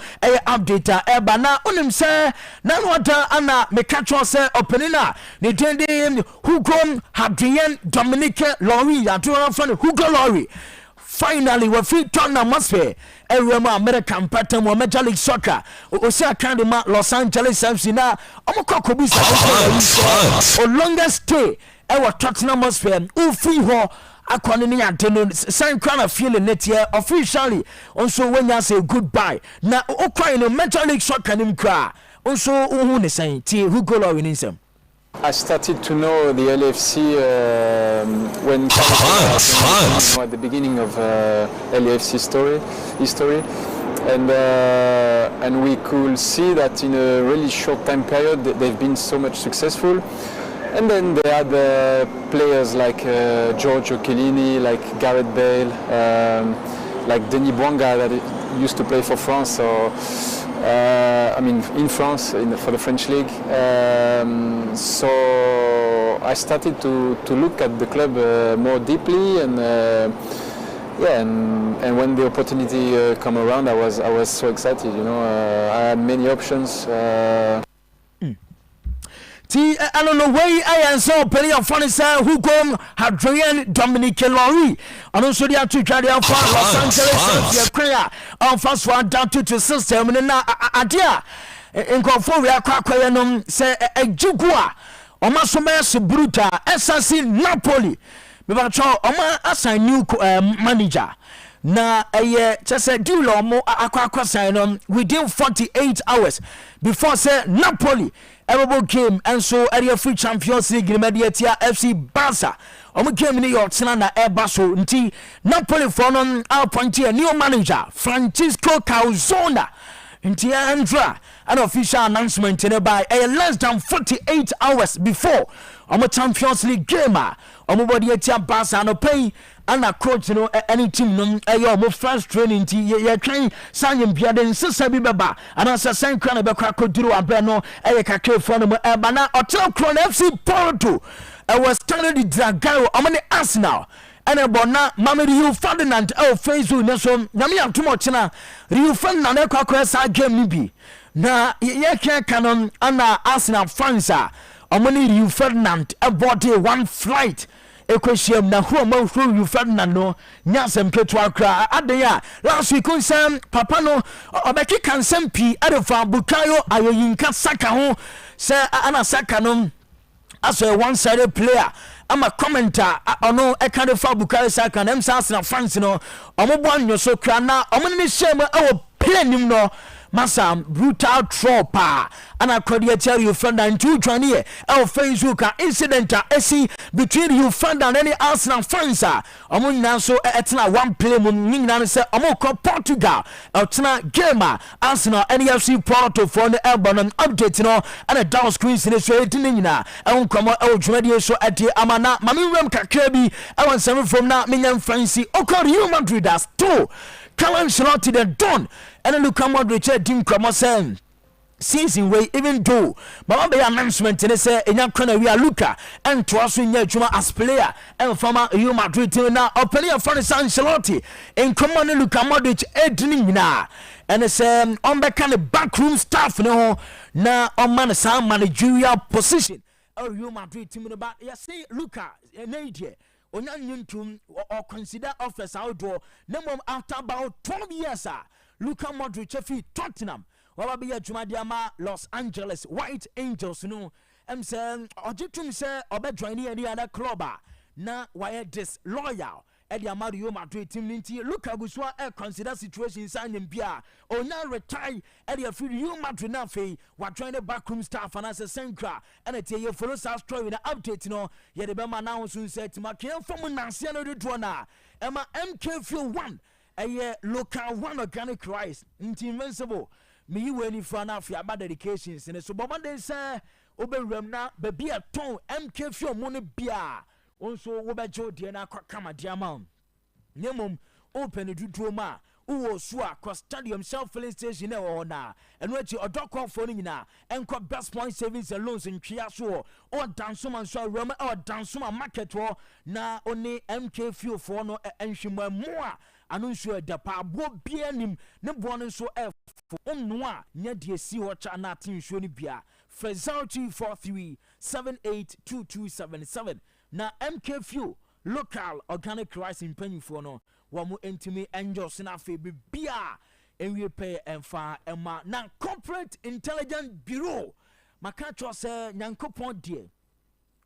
update eba na onim se na wada ana mekacho se openina ne dende Hugo Hadrien Dominique Laurie ato from Hugo Laurie finally we fit turn atmosphere everyone American pattern or Major League Soccer o se akande ma Los Angeles FC na omukoko bisa o longest stay e wa Tottenham atmosphere o free ho akwane ne ade no sign kind of feeling net here officially also when you say goodbye na o kwai no Major League Soccer nim kra also hu ne sign ti Hugo Laurie nsem I started to know the LFC when at the beginning of LFC history, and we could see that in a really short time period they've been so much successful. And then they had players like Giorgio Chiellini, like Gareth Bale, like Denis Bouanga that used to play for France. Or, in France for the French league. So I started to look at the club more deeply, and when the opportunity come around, I was so excited. I had many options. I don't know where I am so penny of funny say who come Hadrien Dominique Laurie and also the two carry out Los Angeles prayer on first one down to system and now idea in Conforia Quaquayanum say a Jugua or Masomas Bruta SSC Napoli Bibacho Oma assign new manager. Na just say deal mo akwa sign on within 48 hours before say Napoli every game and so area free Champions League in Mediatia FC Barca game in your na Basso nti Napoli for non our point here new manager Francisco Calzona nti Andra an official announcement by less than 48 hours before Champions League game body etia Barca no pay and a coach any team no first training ye train sanyem bia den sesa bi beba and as san kran be kwa koduru abeno kakre for no bana Hotel Crown FC Porto was standing the Dragao among Arsenal and a bona Mammy Rio Ferdinand Facebook Nelson Namia too much na Rio Ferdinand sa game nibi na ye canon and Arsenal fans among Rio Ferdinand about one flight equation na who among Rio Ferdinand no nyasem ketwa kra adeya last week on papa no obeki kan sempi adefa bukayo ayoyinka saka ho se ana saka no as a one-sided player I'm a commenter ono e kan fa bukayo saka na Arsenal fans no omobo anyo so kra na omoni shame e play nim no masa brutal tropa and I tell you friend and two journey Facebook incident see between you friend and any Arsenal fans omo na so etna one play mun nyina say omo ko Portugal etna game Arsenal NFC Porto for the Elbon update no and a down screen sin so etin nyina e komo e dwumade so ade amana mami wem kakra bi e won sem from na menyan fancy okor Real Madrid as two Kalan Ancelotti the done and look at Modric team come season way even though but be announcement they say enya kwana we are Luka and to us nya adwuma as player and former Real Madrid team now opening for Ancelotti in common Luka Modric edini nyina and they say on the kind of backroom staff no na on man some managerial position Real Madrid team about you see Luka enidie onya nyintum or consider offers outdoor name after about 12 years Luka Modric fi Tottenham waba be adwumadiama Los Angeles White Angels no say ojetum say obe join any other club na why this loyal e dia Real Madrid team nti Luka Guswa consider situation sign bia onya retire e dia free Real Madrid na fe wa join the backroom staff and as a senkra and it ye follow us story na update no ye de be ma now so say timakien from nansia no do na e ma MK Fuel 1 local one organic rice invincible me you any fan of your dedications and so but they say oberem na baby a ton MK Fuel money bia also wobejo de na kama diamond nemum open do ma uwo so across stadium self filling station e na and what you odokon for nyina enko best point savings and loans in twia so o danso man so rema o danso ma market wo na oni MK Fuel for no enhwema mu a anu nso da pa bo bia nim ne bo no nso onno a nya de si ho cha na tin nso ni bia Fezalty 43782277 na MK Fuel local organic rice in penny for no wamu entimi angels na fe bia enwe pay emfa ema na corporate intelligence bureau makacho se nyankopon die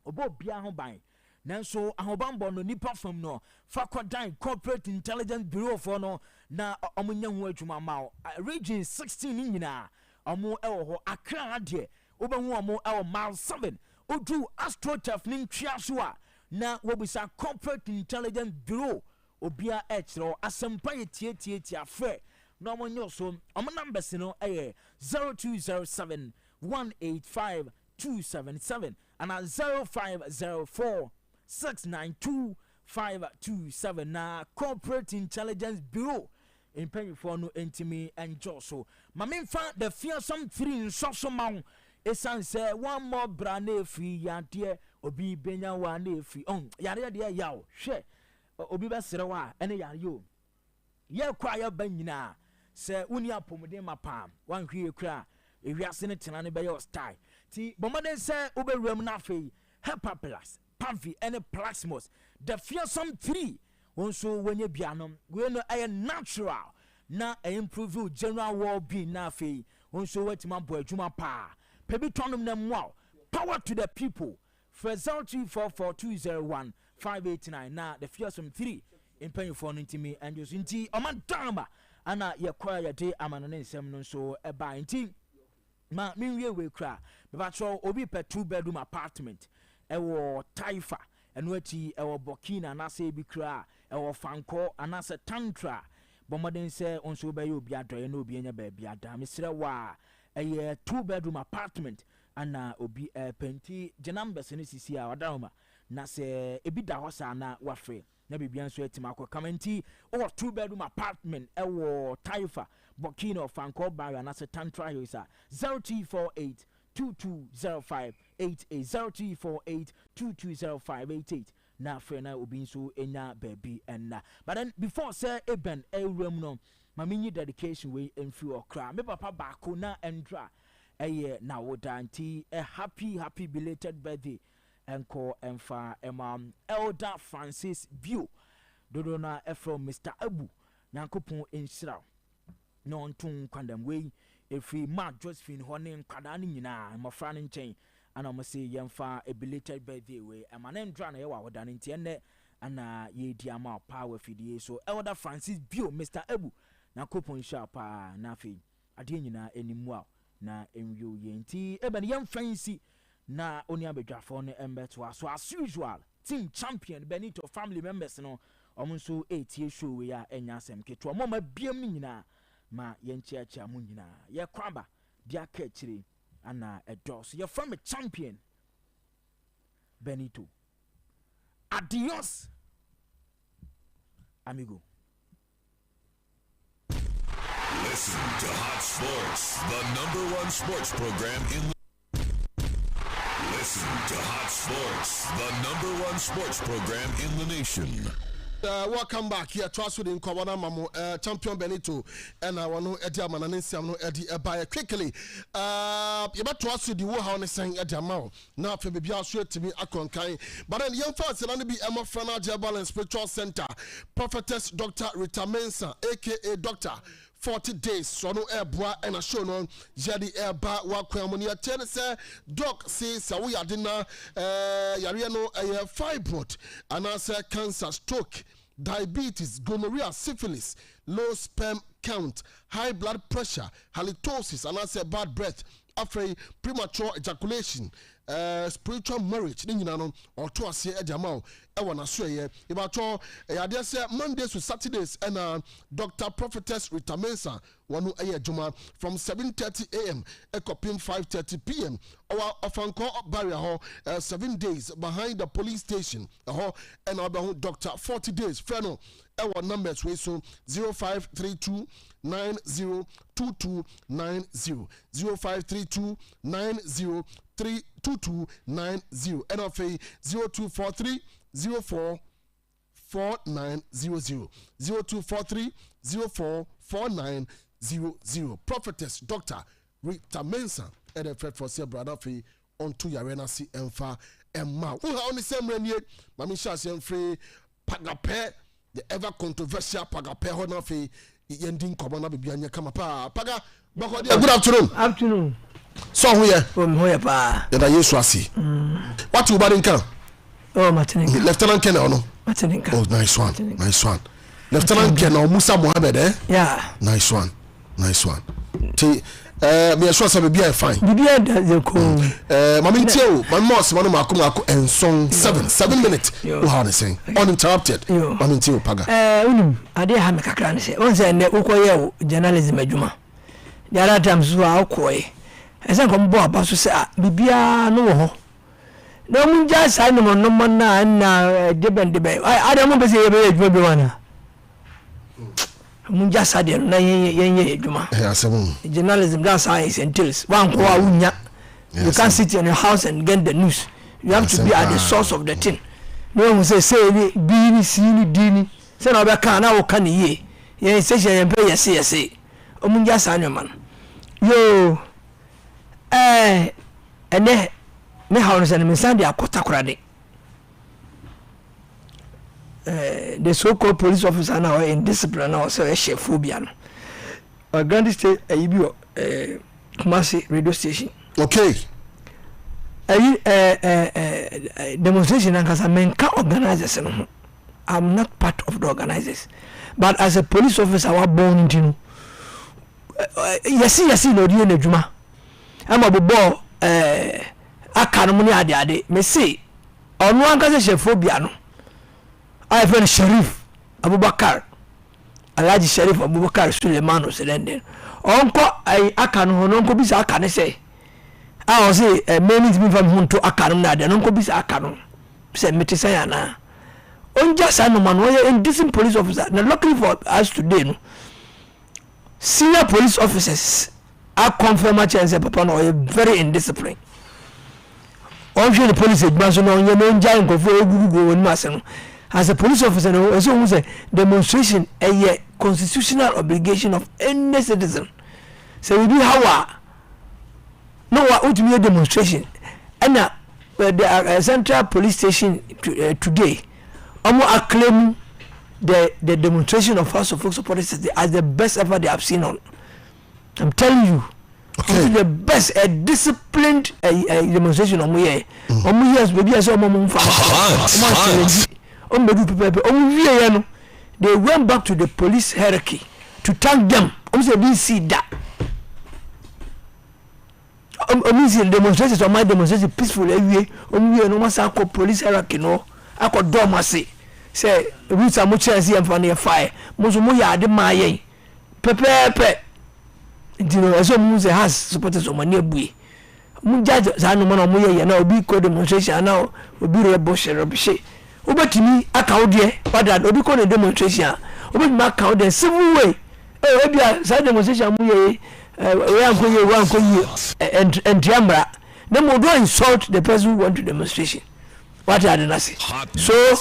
obo bia ho ban nanso ahobambo no nipa fam no fakodan corporate intelligence bureau for no na omunya ho adwuma ma region 16 nyina omo ewo ho akra ade obahu omo ewo mile 7 odu astroturf nin twiaso a na wobisa corporate intelligence bureau obia etro asempa yetie afre no omo nyoso omo numbers no 0207 185 277 and 0504 692-527 na corporate intelligence bureau in penny for no intimi and joso mamin fa the fearsome 3 in so ma esan say one more brand free yade obi benya wane free on yade de yaw hwe obi besere wa ene yare yo ye kwa ya banyina say uni apomden mapam wan hwie kra ewiase ne tena ne be your style ti bomaden say oberuam na afei Hepa Plus Pamfi and Plasmos the fearsome 3 also when you bianom we no natural na improve general well-being na fe also what man boy juma pa pebi tonum na mwa power to the people Fezalty 44201-589 na the fearsome 3 in penny for me and just inti omadama ana ye kwa ya de amanone nsem no so eba inti ma minwie we kra be ba tro obi pe 2-bedroom apartment ewo Taifa eno ati ewo Burkina na se bi kra ewo Fanko anase Tantra bomodin say onso be obi adoye na obi enya ba bia da mesre wa a 2-bedroom apartment ana obi penti jenambes ne sisi a wadahoma na se ebi da hosa na wafre na bibia nso atima akọ kamenti or 2-bedroom apartment ewo Taifa Burkina Franco Barrier na se Tantra Hills 0348 220588 0348 220588 na frena obi nso enya baby enna but then before say Eben ewrem no maminyi dedication we emfi okra me papa baako na endra na wodanti a happy belated birthday enko emfa emam Elder Francis Bio dodo na from Mr. Abu nyankopon enhyira no ntun kwandam we efi ma Josephine hone nkwada ne nyina mafra ne nchen ana mo say yemfa a belated birthday we emanendra na ye wa wodane nti enne ana ye di ama power fidie so Elder Francis Bio Mr. Abu nyankopon shapa na fe ade nyina enimu a na enwio ye nti Eben yem fancy na oni abedwafo no embeto so as usual team champion Benito family members no omunso 8 show we ya enya asem keto mo ma biem nyina ma yenchiacha mu nyina ye kwaba dia ka chire ana edos ye from a champion Benito. Adios amigo. Listen to Hot Sports, the #1 sports program in Listen to Hot Sports, the #1 sports program in the nation. Welcome back here to us with Nkwana Mamo, champion Benito, and I want to Eddie Amananesiam no Eddie buy quickly. You better to us with the war on saying Eddie Amao. Now for baby I'll show to me a conkai. But then young first and be Emma Frana Jebal and Spiritual Center, Prophetess Dr. Rita Mensa, aka Doctor. 40 days, so no air bois and a show no jadi air bar wakwamoni tell say doc says we are dinner yariano a fibroid and answer cancer, stroke, diabetes, gonorrhea, syphilis, low sperm count, high blood pressure, halitosis and answer bad breath, after premature ejaculation, spiritual marriage ni nyina no oto ase ejamao e wona so ye e ba to ya say Mondays to Saturdays and Dr. Prophetess Rita Mensa wonu ejuma from 7:30 a.m. ekopim 5:30 p.m. our ofanko barrier ho 7 days behind the police station ho and our Dr. 40 days friend our numbers we so 0532 902290 0532 902290 and of a 0243 04 4900 0243 04 4900 Prophetess Dr. Rita Mensa and a Fred for say brother fee on to Yarena si emfa emma who ha only same renye mami sha say free pagape the ever controversial pagape ho na fee yending komo na bibia nya kama pa paga bako good afternoon so who here pa da yesu asi what you bad in can Martinica. Lieutenant Colonel no Martinica. Oh nice one Lieutenant Colonel Musa Mohammed yeah nice one me sure say be fine bibia da ko mama ntio my moss man mako and song 7 minutes who how they saying uninterrupted mama ntio paga unim ade ha me kakra ne se won say ne ukoye journalism adwuma the other times so akoye ese ko mbo abaso se bibia no wo ho na mun ja sai no man na debe ade mo be se ye be adwuma bi wana mun ja sa de na ye adwuma journalism that science entails one ko awunya you can't sit in your house and get the news you have to be at the source of the thing no one say b ni c ni d ni say na be kan na wo kan ye say ye pe yes o mun ja sa no man yo ene me ha no say me san de akota korade the so-called police officer now in discipline now so a phobia no Grand State ayibio Kumasi radio station okay demonstration and kasa menka organizers no I'm not part of the organizers but as a police officer wa born into yes no die na djuma ama bobo aka no ni ade me say onu an kasa phobia no I friend Sharif Abubakar Alhaji Sheriff Abubakar Suleiman Oselende onko ai aka no hono onko bisa aka ne se a o se many me fam hunto aka no na de onko bisa aka no se metisa ya na onja sa no man we indecent police officer na looking for us today no senior police officers are confirm chance papa no very indisciplined on the police advance no onye no nja nkofo egugugo woni mase no as a police officer no so who say demonstration a constitutional obligation of any citizen so we do how no what ultimate demonstration and the central police station today acclaim the demonstration of House of Folk supporters as the best ever they have seen on. I'm telling you, okay. The best a disciplined demonstration on me. On me yes, baby, I saw my mom. They went back to the police hierarchy to thank them. They didn't see that. The demonstrations on my demonstration peaceful every way. No matter how police hierarchy no, I could do my say. Say roots are much as and for fire. Most of my the my pepe. You know, as some has supporters on my nearby. Munja Zanu man on me, now be called demonstration now will be a bush and rubbish. Over to me, I count there, but that will be called a demonstration. Over my count the civil way. Oh, maybe a side demonstration, and Jamra. Then we'll go insult the person who want to demonstration. What are the Nasi? So,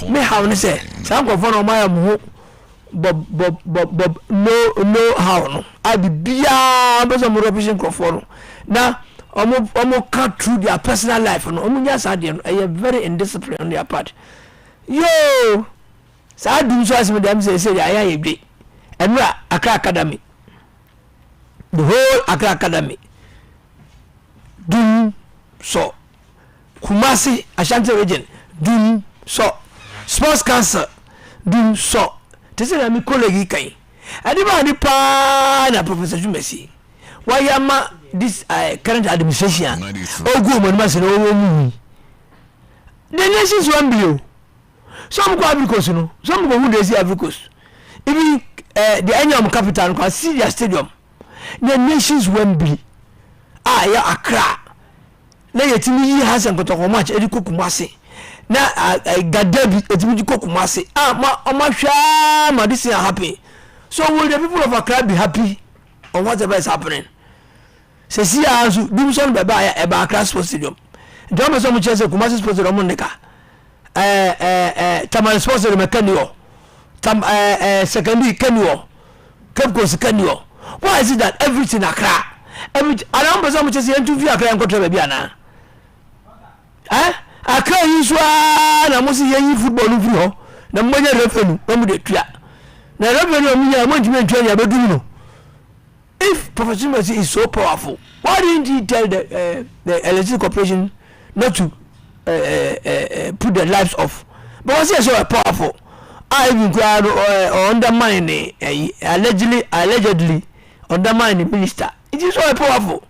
me how to say, some of one of my Bob, no, how no. I be beyond some repression for now. Almost cut through their personal life. No, just I am very indisciplined on their part. Yo, so I do so as Madame say I am a and we are Accra Academy. The whole Accra Academy. Do so. Kumasi Ashanti region. Do so. Sports Council. Do so. This is my colleague Kai. I demand the Professor Jumesi. Why am this current administration? Oh, good man, must know. The nations one below. Some go Ivory Coast, some go who they see Ivory Coast. Even the annual capital can see their stadium. The nations Wembley. Yeah, Accra. Now your team has and got a match. Ediko Kumasi. Now I got Debbie. It's Ediko Kumasi. Ma this is happy. So will the people of Accra be happy on whatever is happening? Se si Amuzu do some be buy e ba Accra Sports Stadium. Don't be so much as Kumasi Sports Stadium Monica. Taman Sports Stadium Kenyo. Secondary Kenyo. Cape Coast Kenyo. Why is it that everything Accra? Everything around be so much as you view Accra and control be ana. Accra usual na mo si yen football no free ho. Na mo nya revenue, no mo de tua. Na revenue mo nya mo ntime tua ya be du no. If professionalism is so powerful, why didn't he tell the electricity corporation not to put their lives off? But was he so powerful? I even undermine allegedly undermine the minister. It is so powerful.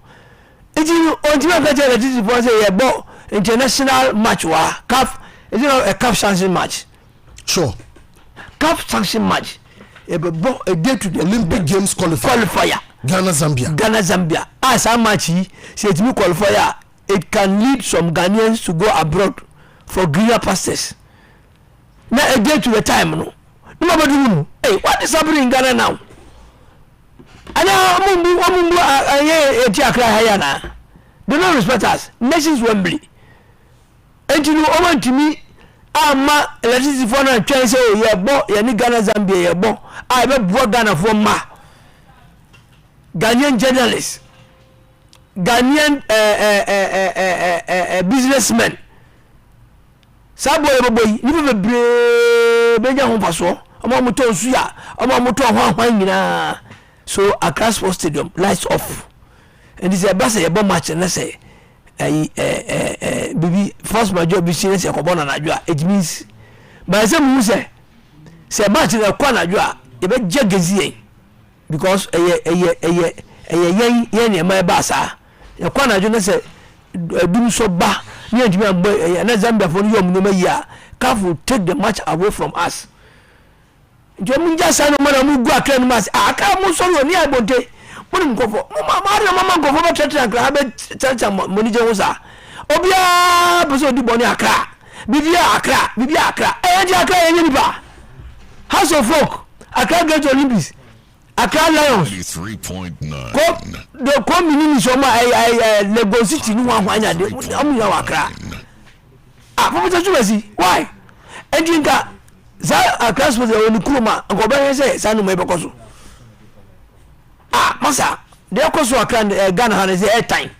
It is until the electricity for say about international match wa CAF. Is it not a CAF sanction match? Sure. CAF sanction match. A day to the Olympic Games qualifier. Ghana Zambia. As how much he said me qualifier, it can lead some Ghanaians to go abroad for greener pastures. Now a day to the time no. Nobody know. Hey, what is happening in Ghana now? And now they don't respect us. Nations Wembley. And you know, over to me. Ma electricity for na try say oh yeah bo ya ni Ghana Zambia yeah bo I be brought Ghana for ma Ghanaian journalists Ghanaian businessmen sabo e boy ni be nya ho faso omo moto nsu ya omo moto hwan nyina so Accra Sports Stadium lights off and this bus e bo match na say bibi first major business e ko bona na adwa it means by say mu say match na kwa na adwa e be jagezi because yen e ma ba sa e kwa na adwa na say dum so ba ni antimi ambo na Zambia for yom no ma ya CAF will take the match away from us nti mu nja sa no mana mu gu akra no mas aka mu so no ni abonte mo ni nkofo mama nkofo ba tetra akra ba tetra moni je ho sa obia boso di boni akra bibia akra e je akra e ni ba House of Folk akra get Olympics akra Lions 3.9 ko minini so ma Lagos City ni wan hwanya de amu ya akra papa tsuwasi why enjinka za akra so ze oni kuruma ko ba se sanu me bekoso masa de koso akra Ghana ha ze airtime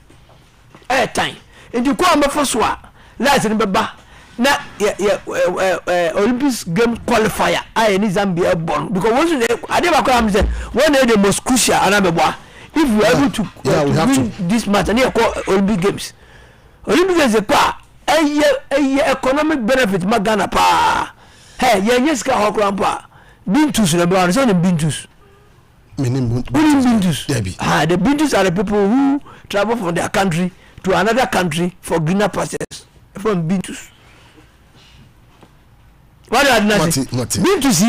nti ko am befoso a light ni beba na Olympics game qualifier ni Zambia born because once ade ba ko am say when the most crucial anabeboa if you are able to win this match and you call Olympic games is a economic benefit magana pa yes ka hokran pa bintus na ba so bintus bintus the bintus are the people who travel from their country to another country for greener pastures from bintus. What are nothing? Bintus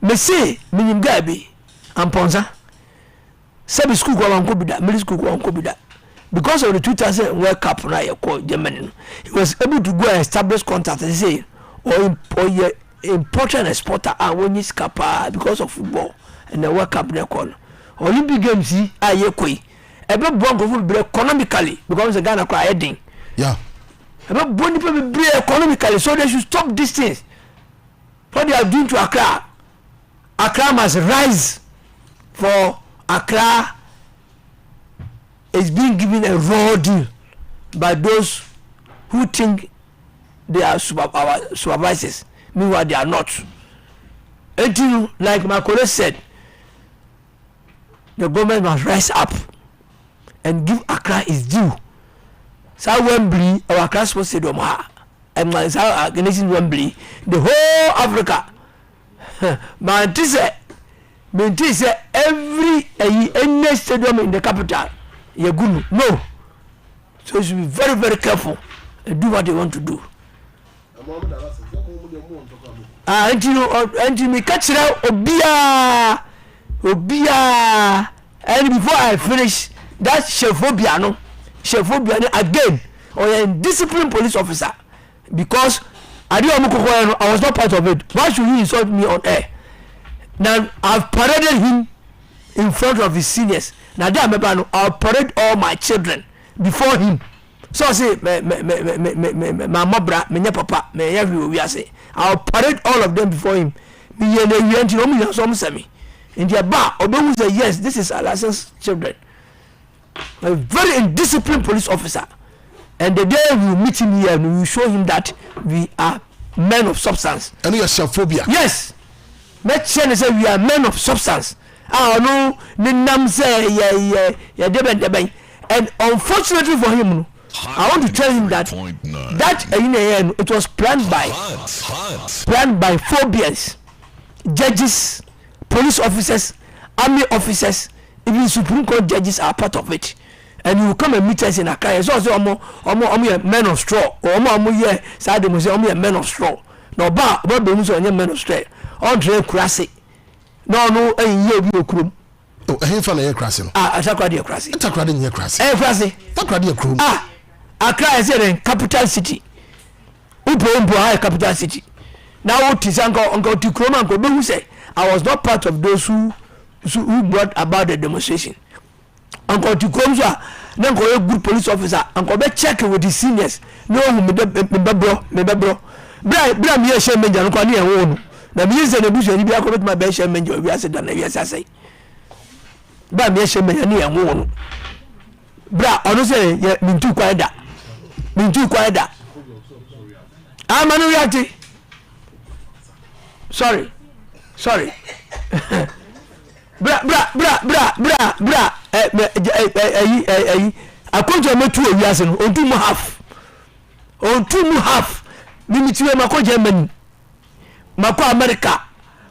me say minim gabi amponza sebi school ko wan ko bida middle school ko wan ko bida because of the 2000 World Cup na ye ko Germany he was able to go and establish contact and say or important exporter and when is capa because of football and the World Cup na call Olympic games ye koi ebe bon go football economically because the Ghana kwa heading ebe bon people be economically so they should stop these things. What they are doing to Accra must rise. For Accra is being given a raw deal by those who think they are our supervisors. Meanwhile, they are not. Until, like my colleague said, the government must rise up and give Accra its due. So Wembley, our Accra Sports Stadium, and Wembley, the whole Africa. Man, this every any stadium in the capital, you're good. No. So you should be very, very careful and do what they want to do. Until me catch it out, Obia, and before I finish, that's Shephobia again, or a disciplined police officer, because I was not part of it. Why should you insult me on air? Now I've paraded him in front of his seniors. Now I'll parade all my children before him. So I say, my mother, my papa, I'll parade all of them before him. In their bar, Obemu say, yes, this is our licensed children. A very indisciplined police officer. And the day we meet him here, we will show him that we are men of substance. And you are xenophobia. Yes. Make sure say we are men of substance. No, Ninam say, and unfortunately for him, I want to tell him that it was planned by phobians, judges, police officers, army officers, even Supreme Court judges are part of it. And you will come and meet us in Accra. So say men of straw. Or side they say men of straw. No ba be so men of straw. On train crassi. No ye bi okurum. Oh, fa na ye crassi no. Atakwa de crassi. Atakwa de ye crassi. Crassi. Atakwa de okurum. Accra is the capital city. Upo high capital city. Now what is uncle Tikrom uncle who say I was not part of those who brought about the demonstration. Uncle Tikrom so then go a good police officer and go check with the seniors. No me bro. Bra me share menja no kwani e wo no. Na me say na busu ni bia ko bet ma be share menja obi ase dan na wi ase sai. Bra me share menja ni e wo no. Bra ono say mintu kwada. Manu react. Sorry. Bra. Akonjo metu ewi ase no ontu mu half limitiwe mako Germany mako America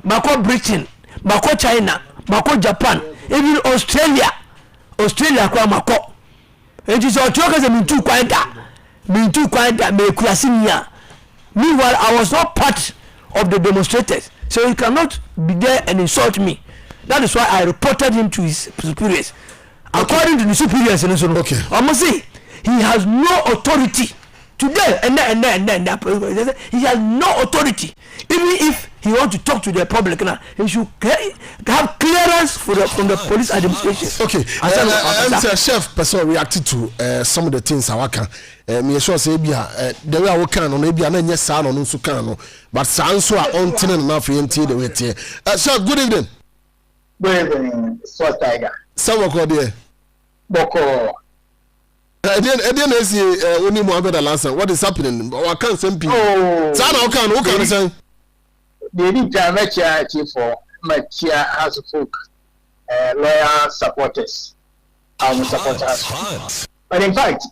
mako Britain mako China mako Japan even Australia kwa mako enti so otuoka ze mintu kwanda me kurasinia. Meanwhile I was not part of the demonstrators. So he cannot be there and insult me. That is why I reported him to his superiors. According to the superiors, I must say he has no authority today. And then he has no authority. Even if he wants to talk to the public now, he should have clearance from the police administration. Okay, and chef person reacted to some of the things I can. Me sure say bia the way I can on maybe na nyɛ saa no nso kan no, but saa nso a on ten na afei ntie the way tie. Chef, good evening. Good evening, Swat Tiger. Some of there. Boko. Edian is only Mohammed Alansan. What is happening? I can't send people. Sana, who can say? They need to make charity for my chair as a folk, loyal supporters. Our supporters. But in fact,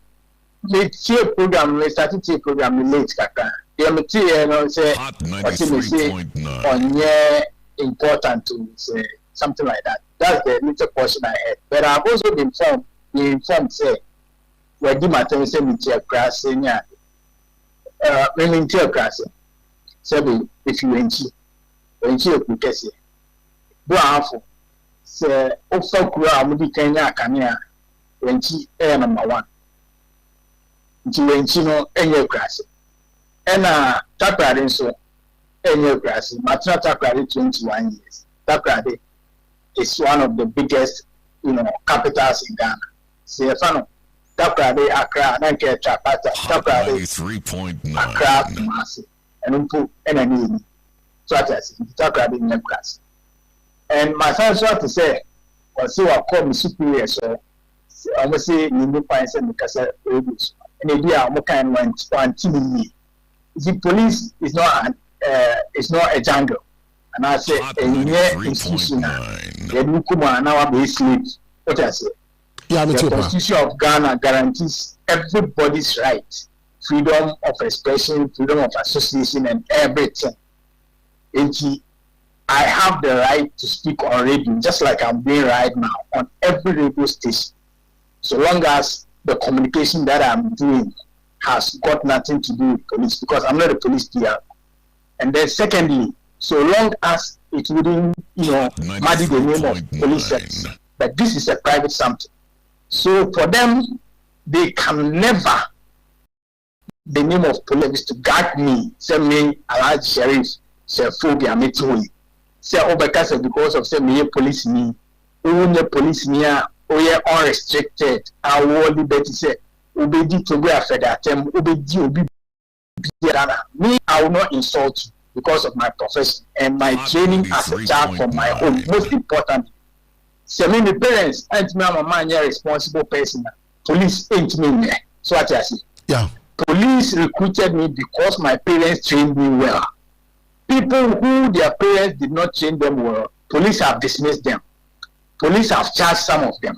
the tier program, we started tier program late, Kaka. The material, say, what you say, on yeah, important to say something like that. That's the little portion I had. But I've also been informed, say, where the matter is a class in ya. Meaning class. So if you ain't you could guess it. Do half. Say, also, Kura, Kenya, Kanya, when she number one. Chino, any class. And Takrade so, any class. Matna Takrade 21 years. Takrade is one of the biggest, capitals in Ghana. Say, Takrade, Accra, Nanke, Chapata, Takrade, 3.9, Accra, Kumasi, and Umpu, and so as Takrade in the class. And my son tried to say, or see what call me superior, so I must say, you find some because and idea of kind one team. The police is not a jungle, and I say a near institution. The Nukuma now be slaves. What I say. The Constitution of Ghana guarantees everybody's right, freedom of expression, freedom of association, and everything. And I have the right to speak on radio, just like I'm doing right now, on every radio station, so long as the communication that I'm doing has got nothing to do with police, because I'm not a police PR. And then secondly, so long as it wouldn't, muddy the name of police service, but this is a private something. So for them, they can never, the name of police to guard me, say me, Alhaji Sheriff, say phobia, me too. Say overcast because of say me police me, even the police me, unrestricted, I will liberty say, obedi to go after that term, obedi. Me, I will not insult you because of my profession and my training as a child from my home. Most important. So I mean the parents ain't me a man a responsible person. Police ain't me. So what I say. Yeah. Police recruited me because my parents trained me well. People who their parents did not train them well, police have dismissed them. Police have charged some of them.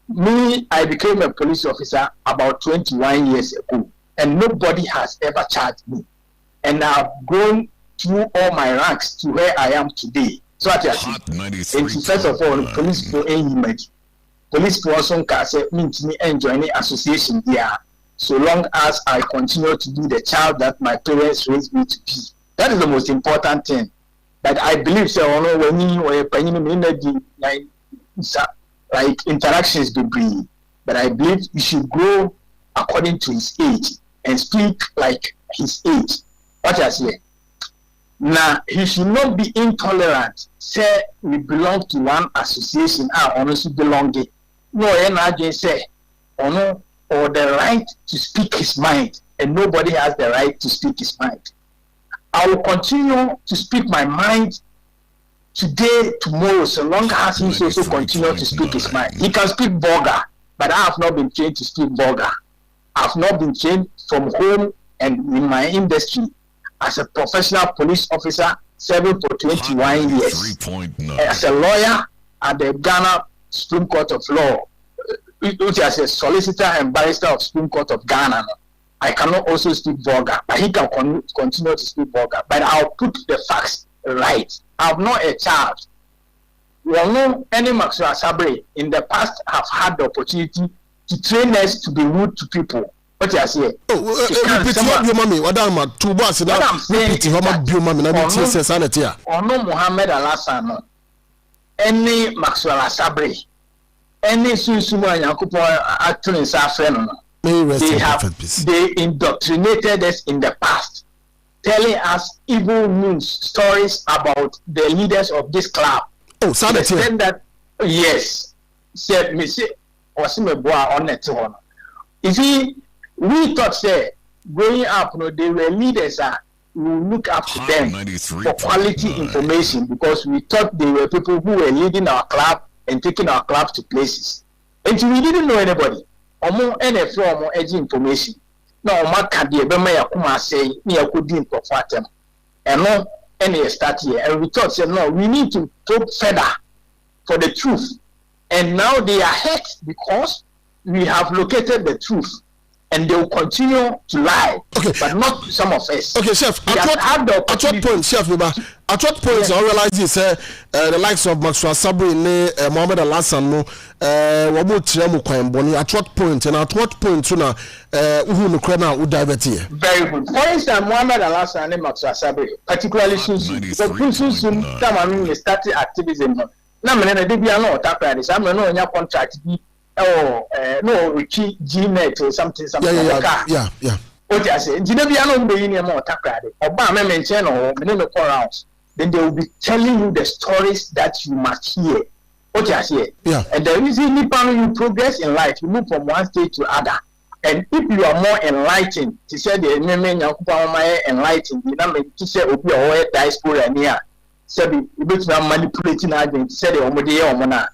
Me, I became a police officer about 21 years ago, and nobody has ever charged me. And I've grown through all my ranks to where I am today. So what I say. First of all, police for any image. Police for also can say me and join the association there. So long as I continue to be the child that my parents raised me to be. That is the most important thing. But I believe so when you like interactions be brief. But I believe you should grow according to his age and speak like his age. What I say. Now he should not be intolerant. Say we belong to one association. Honestly belonging. No, and I just say, or the right to speak his mind, and nobody has the right to speak his mind. I will continue to speak my mind today, tomorrow, so long as he also continue to speak his mind. He can speak vulgar, but I have not been trained to speak vulgar. I have not been trained from home and in my industry as a professional police officer serving for 21 years. As a lawyer at the Ghana Supreme Court of Law, which is a solicitor and barrister of Supreme Court of Ghana. I cannot also speak vulgar, but he can continue to speak vulgar. But I'll put the facts right. I'm not a child. Well, no, any Maxwell Sabre in the past have had the opportunity to train us to be rude to people. What you say? Repeat your mommy. What am I? Two bars now. Repeat your mommy. Now me say sanity. Ono Muhammad Alassane. Any Maxwell Sabri. Any Susuma Yakupo actually in Safran. They indoctrinated us in the past, telling us evil news stories about the leaders of this club. Oh, sanity. That yes, said me say Osimeboa on it one. You see, we thought say growing up, no, they were leaders. We look up to them for quality information because we thought they were people who were leading our club and taking our club to places. And we didn't know anybody. Omo NFL omo edge information. Na omo kade be ma yakuma say na yakodi nkofo atem. Eno ene start here and we thought say no, we need to probe further for the truth. And now they are hurt because we have located the truth. And they will continue to lie, but not some of us. Okay, Chef. At what point, Chef? At what point, I realize this? The likes of Maxwell Sabri, Mohamed Alassane, Wabu Tiamu Kwamboni. At what point, and at what point, Tuna, who no crana would divert here? Very good. For instance, Mohamed Alassane and Maxwell Sabri, particularly Susu. But Susu, they started activism. Now, I did be a lot of practice. I'm not on your contract. No, Richie Gnet or something. Yeah. What I say, Ginabiano be in a more takrade, Obama mention or Menino Corals, then they will be telling you the stories that you must hear. What I say, and the reason you progress in life, you move from one stage to other. And if you are more enlightened, to say the enlightened, the number to say Obi or diaspora near, say you manipulating agent, say the Omode.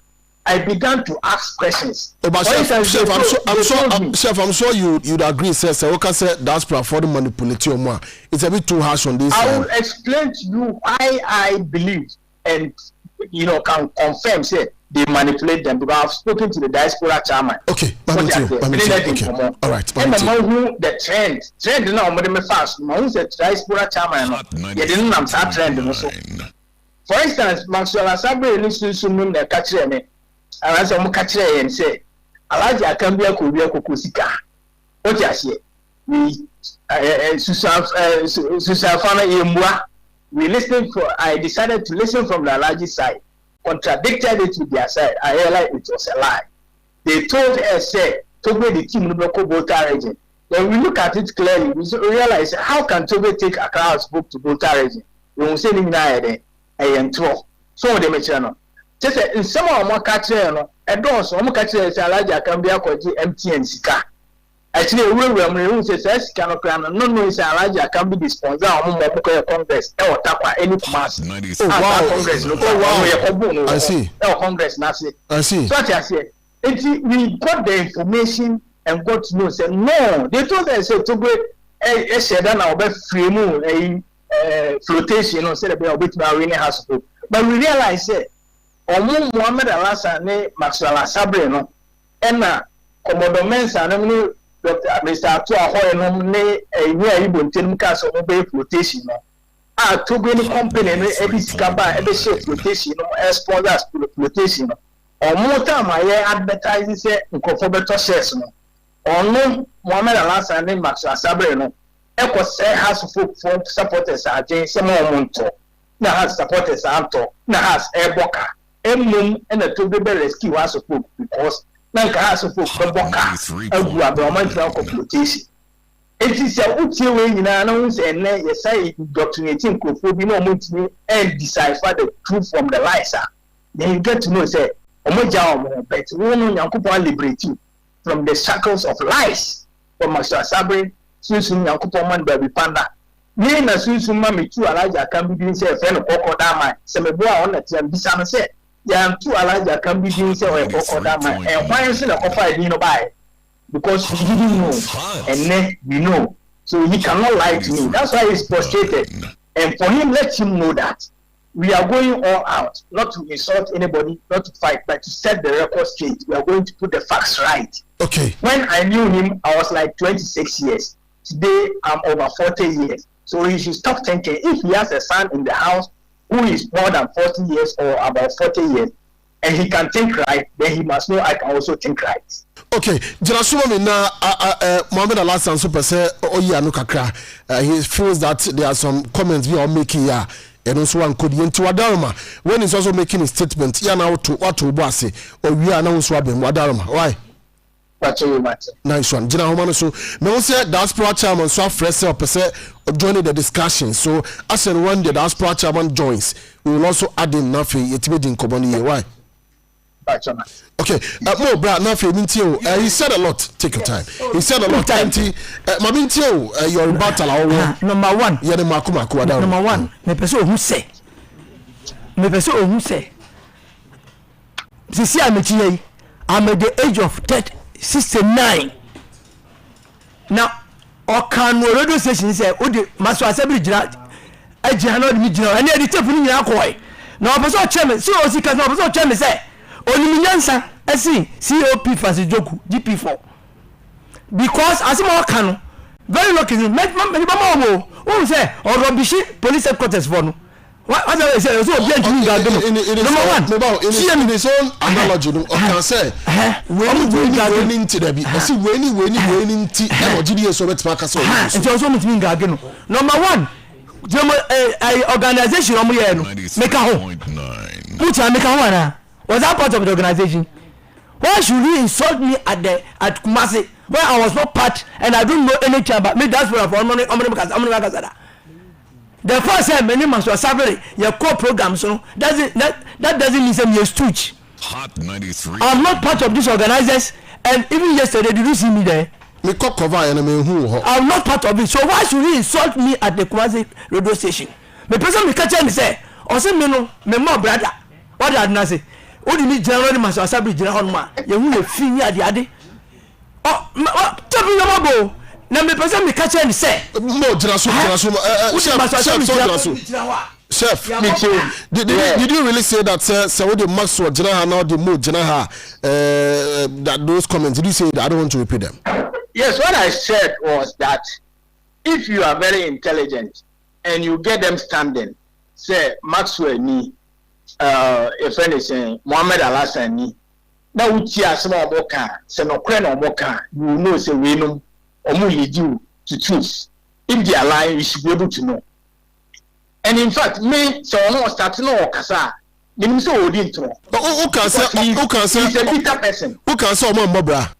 I began to ask questions. But Chef, I'm sure you'd agree, sir. Okay, sir, that's for the manipulation more. It's a bit too harsh on this. I will explain to you why I believe and can confirm, say they manipulate them because I've spoken to the diaspora chairman. Okay, okay. All right. And the trend now, I'm fast. Who's the diaspora chairman? You didn't know that trend also. For instance, Maxwell Sabri listens to me, catch me. And as I'm catching and say, Alaja can be a Kukusika. What you say? We Susafana Yemwa. We listened for. I decided to listen from the Alaji side, contradicted it with their side. I realized it was a lie. They told us, say, Togo the team local Volta region. When we look at it clearly, we realize how can Togo take a crowd's book to Volta region? We will say, I am 12. So they mention. Just in some of my catcher, and those some catcher is a large can be a MTN Sika. Actually, we says cannot plan, no, is a large can be the sponsor of Congress or Tapa any mass. Congress, I see. Congress, I see. So I say, we got the information and got to know, say, no, they told us to go a sedan or free moon, a flotation, or said about which my winning house. But we realize it. Omo Muhammad Alassane Maxwell Sabri no ena Komodo Mensa no Mr. Atu Ahoy no ne eyi bonten ka so mo be flotation no to go any company no e bi sika ba e be share flotation no sponsors flotation no omo ta ma ye advertising say nkofo beto shares no ono Muhammad Alassane Maxwell Sabri no e ko say has folk supporters agent say mo monto na has supporters anto na has eboka Emum and a two baby rescue was a book because Nanka has a book from Boca, a government computation. It is a uti way in announced and yes, I indoctrinating could be no money and decipher the truth from the lies. Then you get to know, say, Omoja, but we know Yankupa liberate you from the shackles of lies from Master Sabri, Susan Yankupa man baby panda. Me na Susan Mammy too, Alaja can be doing say a friend of Okodama, some boy on the Bisama said. There are two Alaja can be doing so and why is it a offer buy? Because he didn't know and then we know. So he cannot lie to me. That's why he's frustrated. And for him, let him know that we are going all out, not to insult anybody, not to fight, but to set the record straight. We are going to put the facts right. Okay. When I knew him, I was like 26 years. Today, I'm over 40 years. So he should stop thinking. If he has a son in the house who is more than 40 years or about 40 years, and he can think right, then he must know I can also think right. Okay, Janasuma Mina Mohammed Alasan Super say Oya Kakra. He feels that there are some comments we are making here. And also one could into Wadarma when he's also making a statement. Yeah, now to what to Bossy or we are now swabbing Wadarma. Why? Nice one. Jina Homano so me say diaspora chairman so fresh up say joining the discussion. So as and when the diaspora chairman joins, we will also add in nothing it made in Kobani. Why? Okay, more Brad Nafi Mintio. He said a lot. Take your time. He said a lot. Mabintio, your battle. Number one. Yeah, the Makuma. Number one. Me person who say. Sisi ametiye. I'm at the age of 69. Now, okan no radio station say, "Odi maso assembly jira, ejihana mi jira, ani edi tape ni nyina koi." Na person chairman, so o sika na person chairman say, "Oniminyansa, esi COP Francis Joku, GP4." Because as mo kan very lucky me mama wo, who say Orobishi police headquarters for no. What I say so be to me ga do. Number one, in his own analogy no can say when into the be see when into e GDS so bet maka so. It also mean ga do. Number one, organization omo here no make a home. Put make a home na. Was that part of the organization? Why should you insult me at Kumasi where I was not part and I don't know anything about me? That's what I'm going. The first time many months was salary your core program, so that doesn't mean some stooge. Hot 93. I'm not part of these organizers, and even yesterday did you see me there? I'm not part of it, so why should you insult me at the Kumasi radio station? The person me catch me say, or say me no, me more brother. What did I say? What do you need generally must assembly general ma? You will feel me at the ade. Oh, tell me your mabo. Na me person me catch and say no Jirasu chef did you really say that sir what the Maxwell Jinaha now the mood Jinaha that those comments did you say that? I don't want to repeat them. Yes, what I said was that if you are very intelligent and you get them standing, say Maxwell ni a friend is saying Mohammed Alasan ni na uti asema oboka se no kre na oboka you know say we know omu lead you to choose if they are lying you should be able to know. And in fact me so no starting no kasa menim say odi ntro who can say he's a bitter person who can say omo mbobra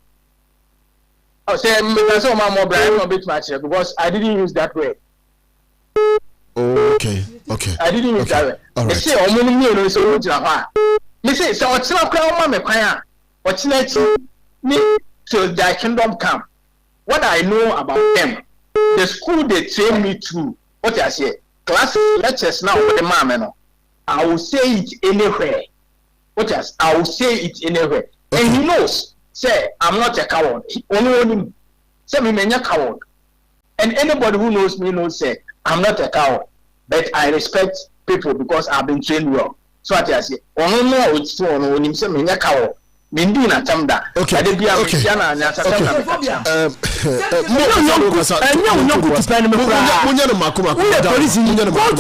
I say me can say omo mbobra I no bit much because I didn't use that word. Okay I didn't use that word. All right. Say omo ni no so odi na ha me say so otina kwa omo me kwan a otina chi me till their kingdom come. What I know about them, the school they train me through, what I say, class lectures now with the mama, I will say it anywhere. I will say it anywhere. Okay. And he knows, say, I'm not a coward. Only him. Say, me a coward. And anybody who knows me knows, say, I'm not a coward. But I respect people because I've been trained well. So what I say, only know it's true, only him say, me a coward. Mindu na tamda. Okay. Go to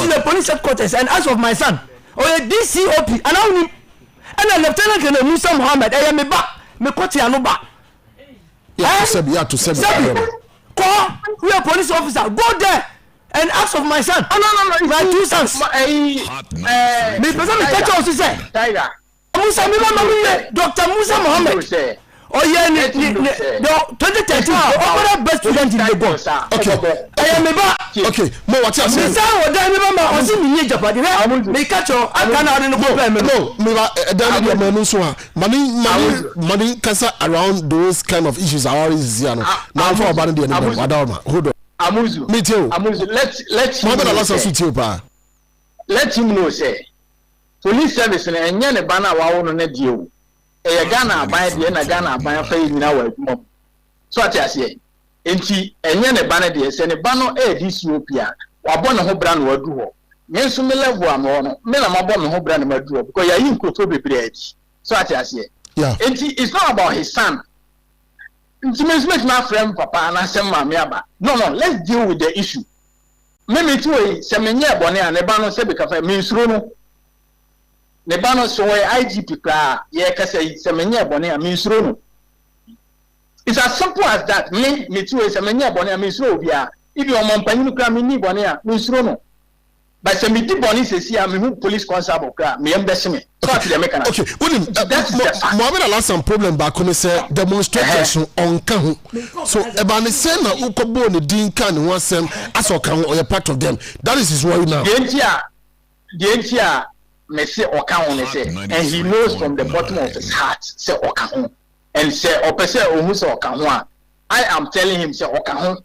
the police headquarters and ask of my son. Or a DCOP. And I Lieutenant Colonel Musa Muhammad. I am me back. Me koti anuba. To Sebi. Call. We are police officer. Go there and ask of my son. No. My two sons. Me person me catch also say. Tiger. Musa Dr. Musa Muhammad. Oh yeah, the 2013 the best student in Lagos. Okay. Mo what you say? Me say o dan me mama o si mi Japan. Me catch o aka na no problem. No, me dan me manu so a. Money kasa around those kind of issues are always here no. Now for about the Adama. Hold on. Amuzu. Me too. Amuzu. Let him know say police service na enye ne ba na wawo no na die o e Ghana aban de na Ghana aban fa nyina wa adwuma so ati ase enti enye ne ba na de se ne ba no e DCOP a wabɔ ne ho bra na wadu ho me nso me level am no me na mabɔ me ho bra na madu ho because yayi nkoto bebre adi so ati ase enti it's not about his son enti me smith my friend papa na sem ma me aba no let's deal with the issue me too se me nye bɔne a ne ba no se be ka fa me nsuro no ne ba no so IGP kra ye kasa se menye bone a me nsuro no It's as simple as that. Me too is a many bonnet, Miss Robia. If you're Montpellier, me bonnet, Miss Rono. But some meeting bonnie says, "I am police constable, me embassy." Okay, William, Mohammed Allah some problem back on say demonstrators on Kahu. So Ebani say na ukobo ni din kan one sem as Okahu or a part of them. That is his worry now. The NTR may say Okahu say, and he knows from the bottom of his heart say Okahu, and say Opese Omuso Okahu. I am telling him say Okahu.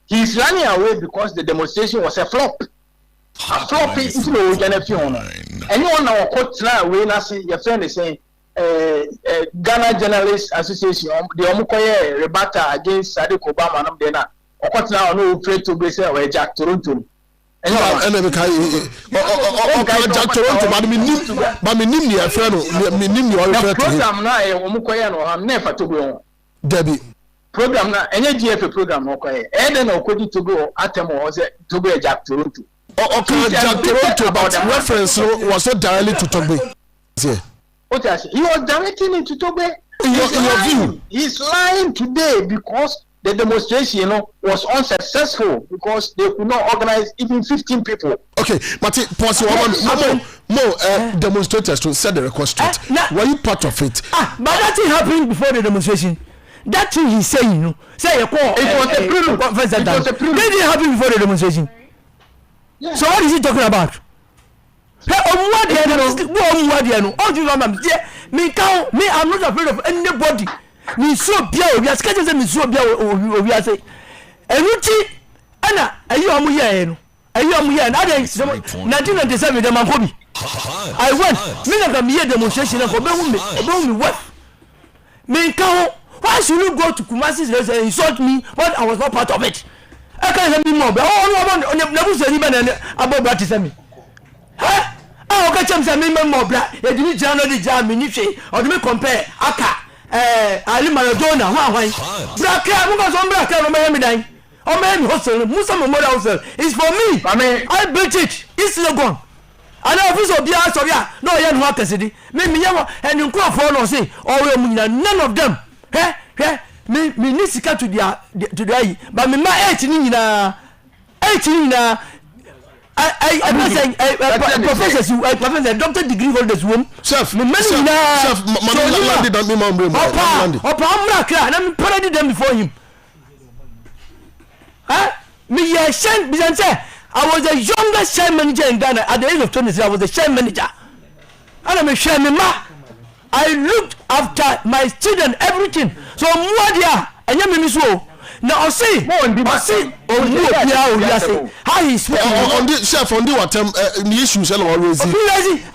He's running away because the demonstration was a flop. A flop is no generation. Anyone now caught now when I see your friend is saying Ghana Journalists Association, the Omukoye rebata against Sadiq Obama and Dena. Or caught now no afraid to be say or Jack Toronto. And Jack Toronto, but me name your friend, me name your friend. Program now Omukoye no have never to go. Debbie. Program na any GFA program no kwa then okodi to go atem o say to go Jack Toronto. Okay, Jack Toronto, but reference was so directly to Togo. Okay, he was directing it to Togo. In your view, he's lying today because the demonstration, was unsuccessful because they could not organize even 15 people. Okay, Mati, pause more demonstrators to set the request straight. Were you part of it? But that thing happened before the demonstration. That thing he's saying, say it was a prelude. Did it happen before the demonstration? Yeah. So what is he talking about? I'm not afraid of anybody. Me so bia we are scheduled me so bia we are say. Eruti ana ayi omu ye no. Ayi omu ye na dey 1997 dem ankobi. I went me na me demonstration for be me what? Me kan why should you go to Kumasi and insult me when I was not part of it? I can't hear me more. Oh, no, never say even about that is me. Huh? Oh, okay, chums and me more black. You didn't join the jam in Niche or do me compare Aka, Ali Maradona, why? Black, I'm going to black, I'm going to die. Oh, man, hustle, Musa Memorial Hustle. It's for me. I built it. It's still gone. And I was of the sorry, no, young worker city. Maybe you and you call for no say, or none of them. Me nisika to the but me ma 18 na I saying professors professor doctor degree holders wom chef me many na chef landed on me na me parody them before him me ya shen bizanse I was the youngest share manager in Ghana at the age of 23. I was the share manager and I'm a share me ma I looked after my children, everything. So Mwadia, and you so. Now I see, how he speaks on the chef on the what the issues always.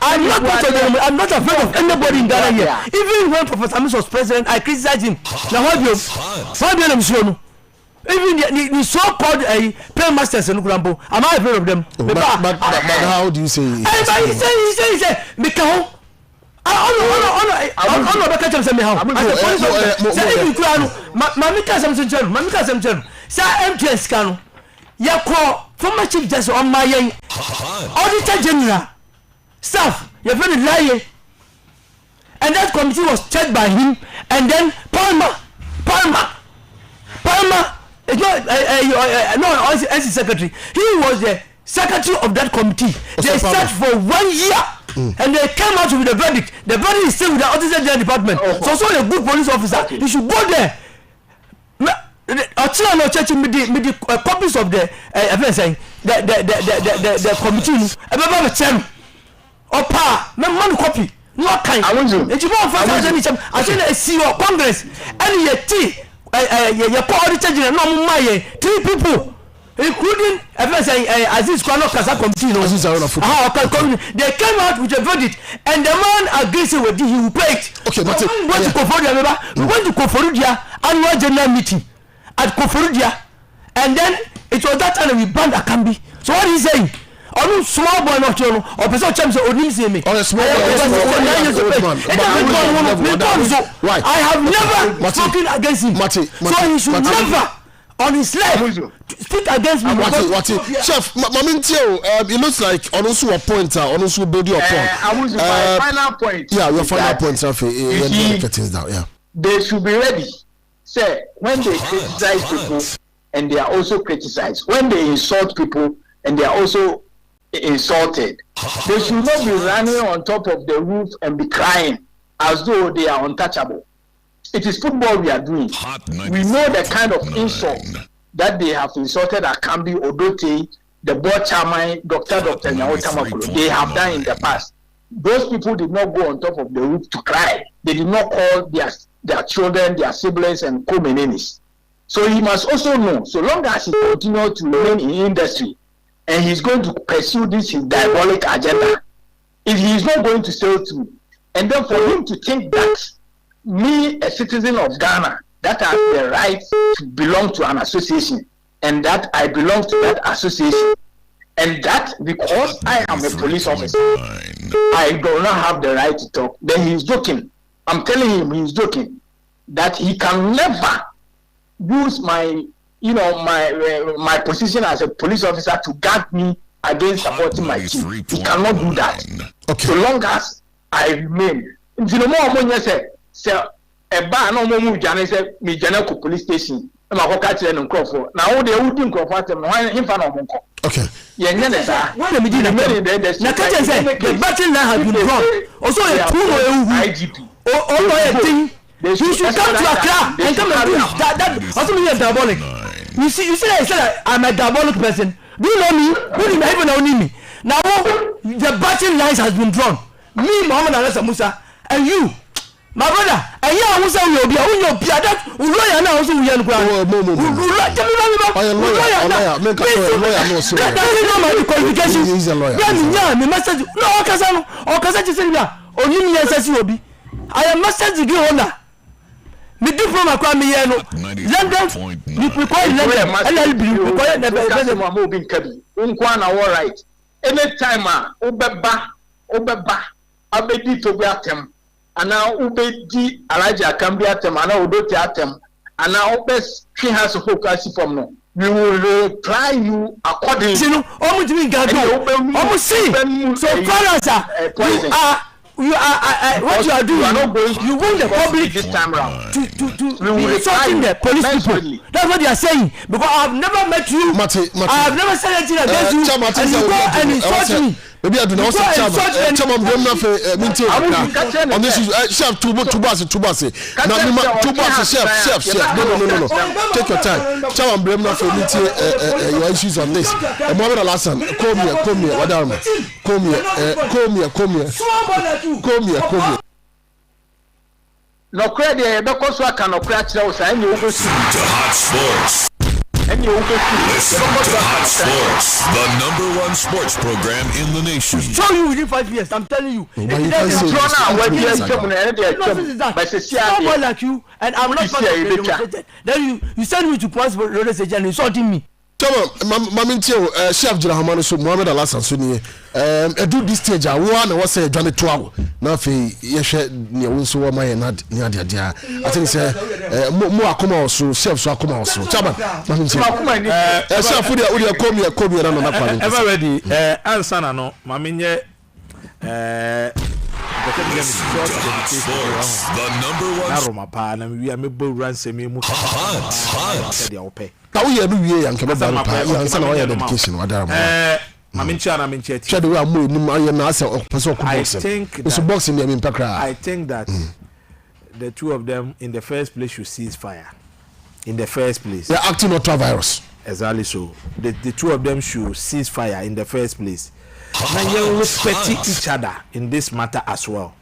I'm not part of them. I'm not afraid of anybody in Ghana here. Even when Professor Amuzu was president, I criticized him. Now what do you? Even the so-called paymasters in Ukurambo, am I afraid of them? But how do you say? He say, Mikao. Ono beka cham se me how say if you kura no mamika sam chero say MTS ka no ye call former chief justice on my auditor general staff ye very lie and that committee was checked by him and then Palmer is not as secretary, he was the secretary of that committee. They sat for 1 year. And they came out with a verdict. The verdict is still with the auditor general department. So a good police officer, he should go there. I'll check with the copies of the committee. Man copy. No kind. It's more fast than I think a CEO Congress. And your auditor general, no my 3 people. Including Aziz Kwano Kasa Committee. They came out with a verdict and the man agrees with it, he will pay it. Okay, but we went to Koforudia annual general meeting at Koforudia, and then it was that time we banned Akambi. So what is he saying? Only small boy not you or person chance or me. Or a small I have never spoken against him. So he should never on his left to speak against me. What Chef, it looks like on also a point, on also build your point. Amuzu, my final point. Yeah, your final point, Rafi. Yeah. They should be ready. Say, when they criticize people and they are also criticized, when they insult people and they are also insulted, they should not be running on top of the roof and be crying as though they are untouchable. It is football we are doing. We know the kind of insult that they have insulted Akambi, Odote, the board chairman, Dr. Nyawo Tamakulu. They have done in the past. Those people did not go on top of the roof to cry. They did not call their children, their siblings, and co-menenis. So he must also know, so long as he continues to remain in industry, and he's going to pursue this his diabolic agenda, if he is not going to sail through, and then for him to think that me, a citizen of Ghana, that has the right to belong to an association, and that I belong to that association, and that because I am a police officer, I do not have the right to talk, then he's joking. I'm telling him he's joking. That he can never use my position as a police officer to guard me against supporting my chief. He cannot do that. Okay. So long as I remain. So a ban no more jane say me jane ko police station e ma ko ka kire no nkrofo na wo de wudi nkrofo atem no hwan fa na omonko. Okay. Ye nye ne sa when me did na ka say the battle line has been drawn also a two IGP thing you should come to Accra and come and do that also me diabolic. You see that I'm a diabolic person. Do you know me? Who do you even know me? Now the battle lines has been drawn. Me Muhammad Alasa Musa and you my brother, and you are also will be on your piada. Lawyer now also will young ground. Lawyer, he's a lawyer. Yeah, me message. No, Okazano, Okazachi, only me as Obi. I am master degree owner. Me diploma kwa me yeno. London, you require London. LLB require the moving cabin. Unkwana all right. Anytime, Obeba, Abedi to be at him. And now Ubedi Alaja can be at them, and now Odote at them, and now best she has a focus from no. We will reply you accordingly. You know, almost we got almost see. So far as you are what you are doing, you want the public this time around to be insulting the police people. That's what they are saying. Because I have never met you. I have never said anything against you. And you go and insult me. Maybe I do not say Chama Bremna for Minty on this is chef Tubasi. Now chef. No. Take your time. Chama Bremna for Minty your issues on this. And Mohamed Alassan, come here, Wadama. Come here. No credit, because I cannot crash those. I knew to Hot Sports. Listen to Hot Sports, the #1 sports program in the nation. Show you within 5 years, I'm telling you. Someone like you, and I'm not part of the demonstrated. Then you send me to police radio station and insulting me. Mamintio, Chef Jirahamano, so Mohamed Alassan Sunni, do this stage. I want to say Johnny Twao. Nothing, yes, you so my and not near the idea. I think say more come also, Chef Swakuma also. Chama, Chef, would you come here and another? Ever ready? Answer no, Maminye. The #1 we are able to run semi Hot. Now we are doing and come back. Dedication. I think that the two of them in the first place should cease fire. In the first place, they are acting ultra virus. Exactly so. The two of them should cease fire in the first place. Now you respect each other in this matter as well.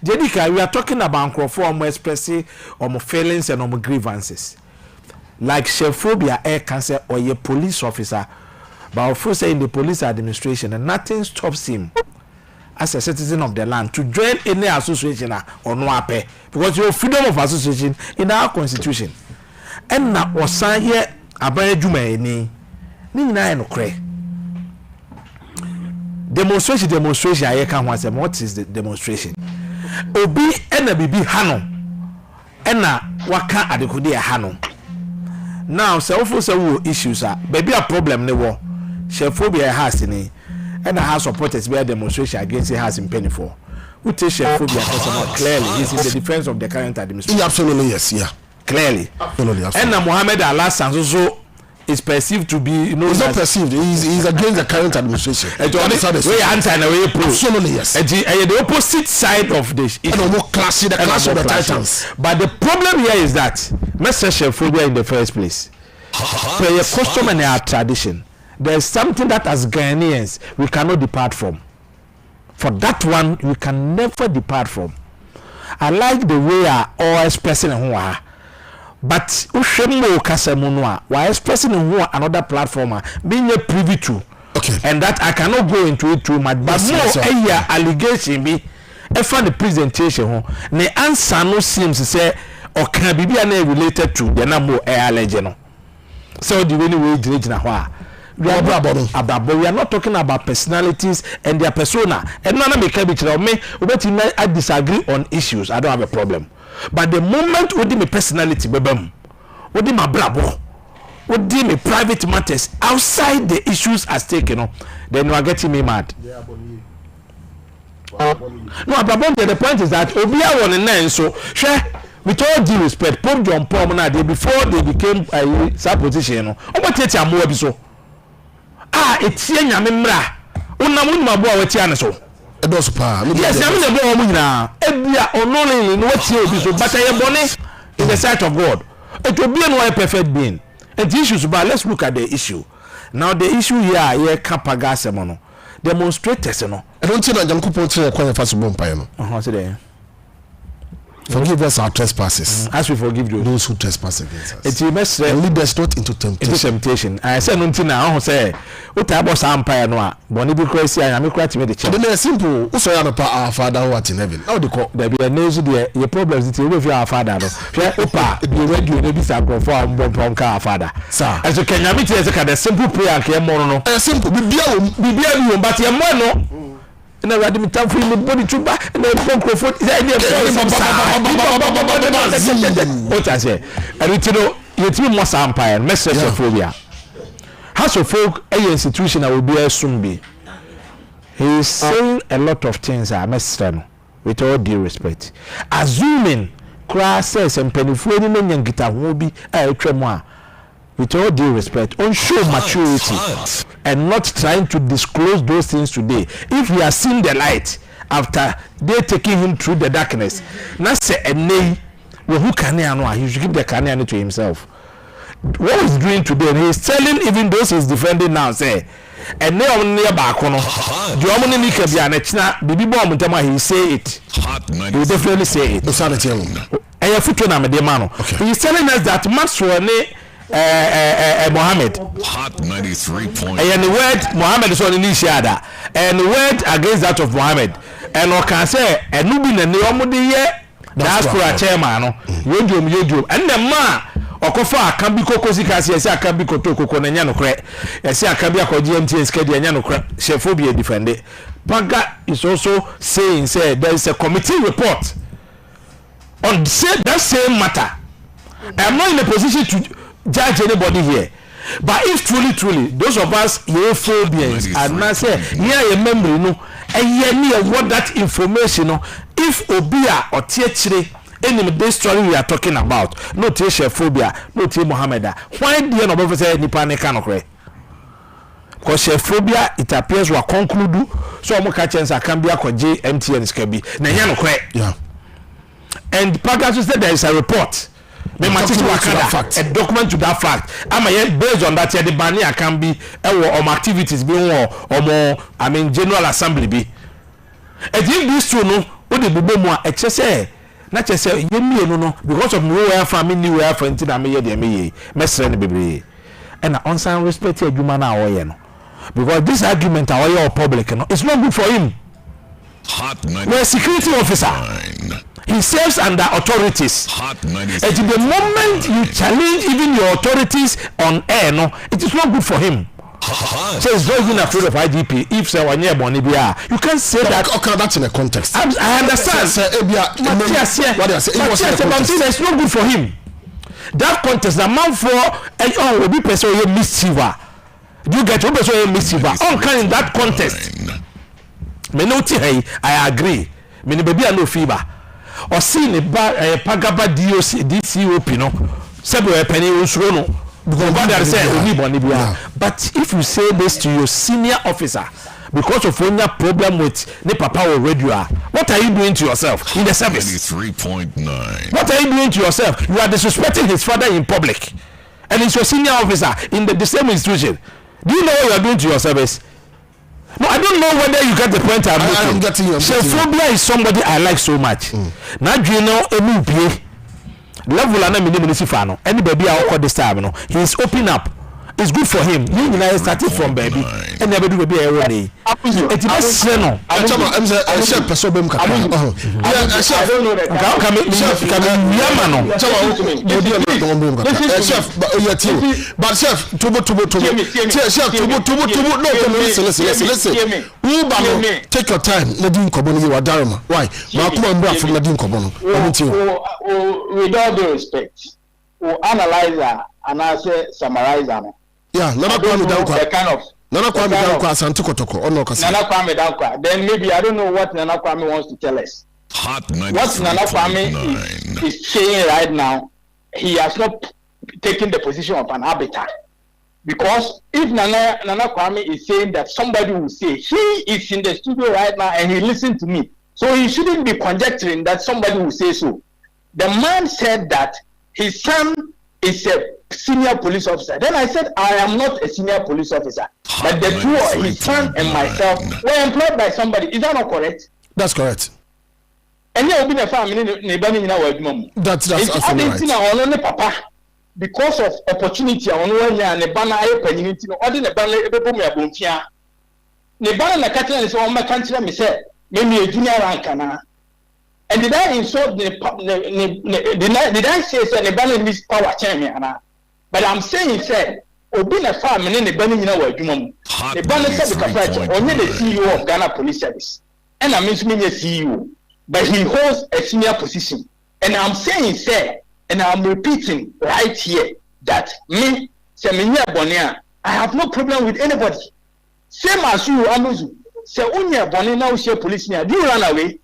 Jedika, we are talking about Crawford expressing feelings and grievances. Like xenophobia, air cancer, or a police officer, but of course, in the police administration, and nothing stops him as a citizen of the land to join any association or no appear because you have freedom of association in our constitution. And now, was signed here about Juma any no cray. Demonstration, I can't want to say what is the demonstration. Obi and a baby Hano, and now what can't adekudi a Hano. now se ofo se wo issues baby a problem ne wo xenophobia has ni and has supporters be demonstration against it has in penny for who take xenophobia personal clearly he's in the defense of the current administration. Absolutely yes, yeah, clearly. Absolutely. And Mohammed Al-Hassan also is perceived to be, you know, he's not perceived. He's against the current administration. Way anti and way pro. Absolutely yes. And the opposite side of this issue. And more classy, the class of the titans. But the problem here is that message xenophobia in the first place. Per your custom and our tradition, there is something that as Ghanaians we cannot depart from. For that one, we can never depart from. I like the way I all expressing who are. But ushemo kasemunwa why expressing in another platform being privy to. Okay. And that I cannot go into it too much. But no allegation be if the presentation the answer no seems to say or can be related to the number legend. So the way we did we are not talking about personalities and their persona. And none of me can be me, but I disagree on issues. I don't have a problem. But the moment we do my personality, we do my brabo, we do my private matters outside the issues at stake, you know, then you are getting me mad. No, the point is that Obia won and so share with all due respect, Pope John Paul before they became a sub position, what take a more so. It's yen yamimra. Unamun mabo wetiana so. Those pa. Yes, I'm the boy muna. Ebia only in what you be so but I am bonnet in the sight of God. It will be a perfect being. And the issues but let's look at the issue. Now the issue here kapagasemono. Demonstrators no. I don't think that Janku Potre kwa first bomb pa no. Today. Forgive us our trespasses, as we forgive those who trespass against us. It's mess and lead us not into temptation. I said no now. I say, what about some empire no? Boni be crazy. I am quite made the change. Then simple. Also, our Father who art in heaven. How the call there be a news there. Your problems is with your Father. Opa, be ready. You be some for our Father. Sir, as you can you meet the simple prayer can more no. Simple. Be but your more no. And I read me time for the body to back and then microphone. What I say, and you must empire message xenophobia. House of folk, a institution I will be a soon be. He is saying a lot of things. I must with all due respect, assuming class says and pennyfolding and guitar will be a tremor. With all due respect, on show maturity and not trying to disclose those things today. If we are seeing the light after they taking him through the darkness, not say a name, well, who can he should keep the canyon to himself. What he's doing today, and he's telling even those he's defending now, say, and now near Bacono, Germany Kabiana, Bibi Bomb, he say it. He will definitely say it. And your foot on the man. He's telling us that Maxwell. Mohammed Hot 93 point. And the word Mohammed is on initiada and the word against that of Mohammed and I can say and no be na neomo de ye diaspora chairman no yodum and the man okofa akambi kokosi kasi ese akambi kotoko na nya no kre ese akambi akoji MTN schedule nya no kre xenophobia defend Paga is also saying say there is a committee report on that same matter. I am not in a position to judge anybody here, but if truly those of us xenophobians and now say here a memory no and here what that information no if obia or teachre any this story we are talking about no xenophobia no Mohammed why do you not say ni panic kanokre because xenophobia it appears we conclude so I'm catch chance can be akoje MTN skabi na nya nokre yeah and Pagasu said there is a report. A document to that fact. Based on that, the banner can be activities being or more. I mean, General Assembly be. And if this true, no, what the be more excess. Not just say you no because of nowhere family nowhere for anything I may me messer baby. And I unsigned respect to human hour because this argument our public it's not good for him. We're a security officer. He serves under authorities. At the moment you challenge even your authorities on air, no, it is not good for him. So he's not even afraid of IGP. If so, you can't say that. Okay, that's in a context. I understand. But it's not good for him. that contest the man for obi person you mischieva. You get obi person you mischieva. On kind in that contest. Me no hey, I agree. Me ne baby no fever. Or see ne pagaba DCOP no. Sebo e penny usuro no. Because say obi boni bia. But if you say this to your senior officer because of when your problem with the papa or radio, what are you doing to yourself in the service? 93.9. What are you doing to yourself? You are disrespecting his father in public, and it's your senior officer in the same institution. Do you know what you are doing to your service? No, I don't know whether you get the point I'm making. I'm getting you. Xenophobia is somebody I like so much. Now do you know MUPA level and I'm any baby I call this time, no, he's opening up. It's good for him. You know, started from baby, and never do baby a way. It's best no. I'm chef person bem kaka. I don't know that. Chef, but chef, tubo. Chef, tubo. No, listen. Take your time. Nadine Kobono, you are Dharma. Why? From Nadine Kobono. With all due respect, we analyze and I say summarize. Yeah, Nana Kwame Dankwa. Nana Kwame Dankwa Santukotoko. Nana Kwame Dankwa. Then maybe I don't know what Nana Kwame wants to tell us. Hot what Nana Kwame is saying right now, he has not taken the position of an arbiter. Because if Nana Kwame is saying that somebody will say, he is in the studio right now and he listened to me. So he shouldn't be conjecturing that somebody will say so. The man said that his son is a senior police officer. Then I said, I am not a senior police officer. But the two, his son and myself, were employed by somebody. Is that not correct? That's correct. And you been a family that's absolutely right. Papa, because of opportunity on one year and the banner I penny, or the banner bonfire. The banner the catcher is on my country, me said, maybe a junior rank. And did I insult did I say the banner this power champion? But I'm saying, said, Obin a farm and the banner, you know what you want. The banner said the capacity, only the CEO of Ghana Police Service. And I mean, a CEO, but he holds a senior position. And I'm saying, sir, and I'm repeating right here that me, Seminia Bonia, I have no problem with anybody. Same as you, Amuzu. Say, Unya Bonia now see a policeman. Do you run away?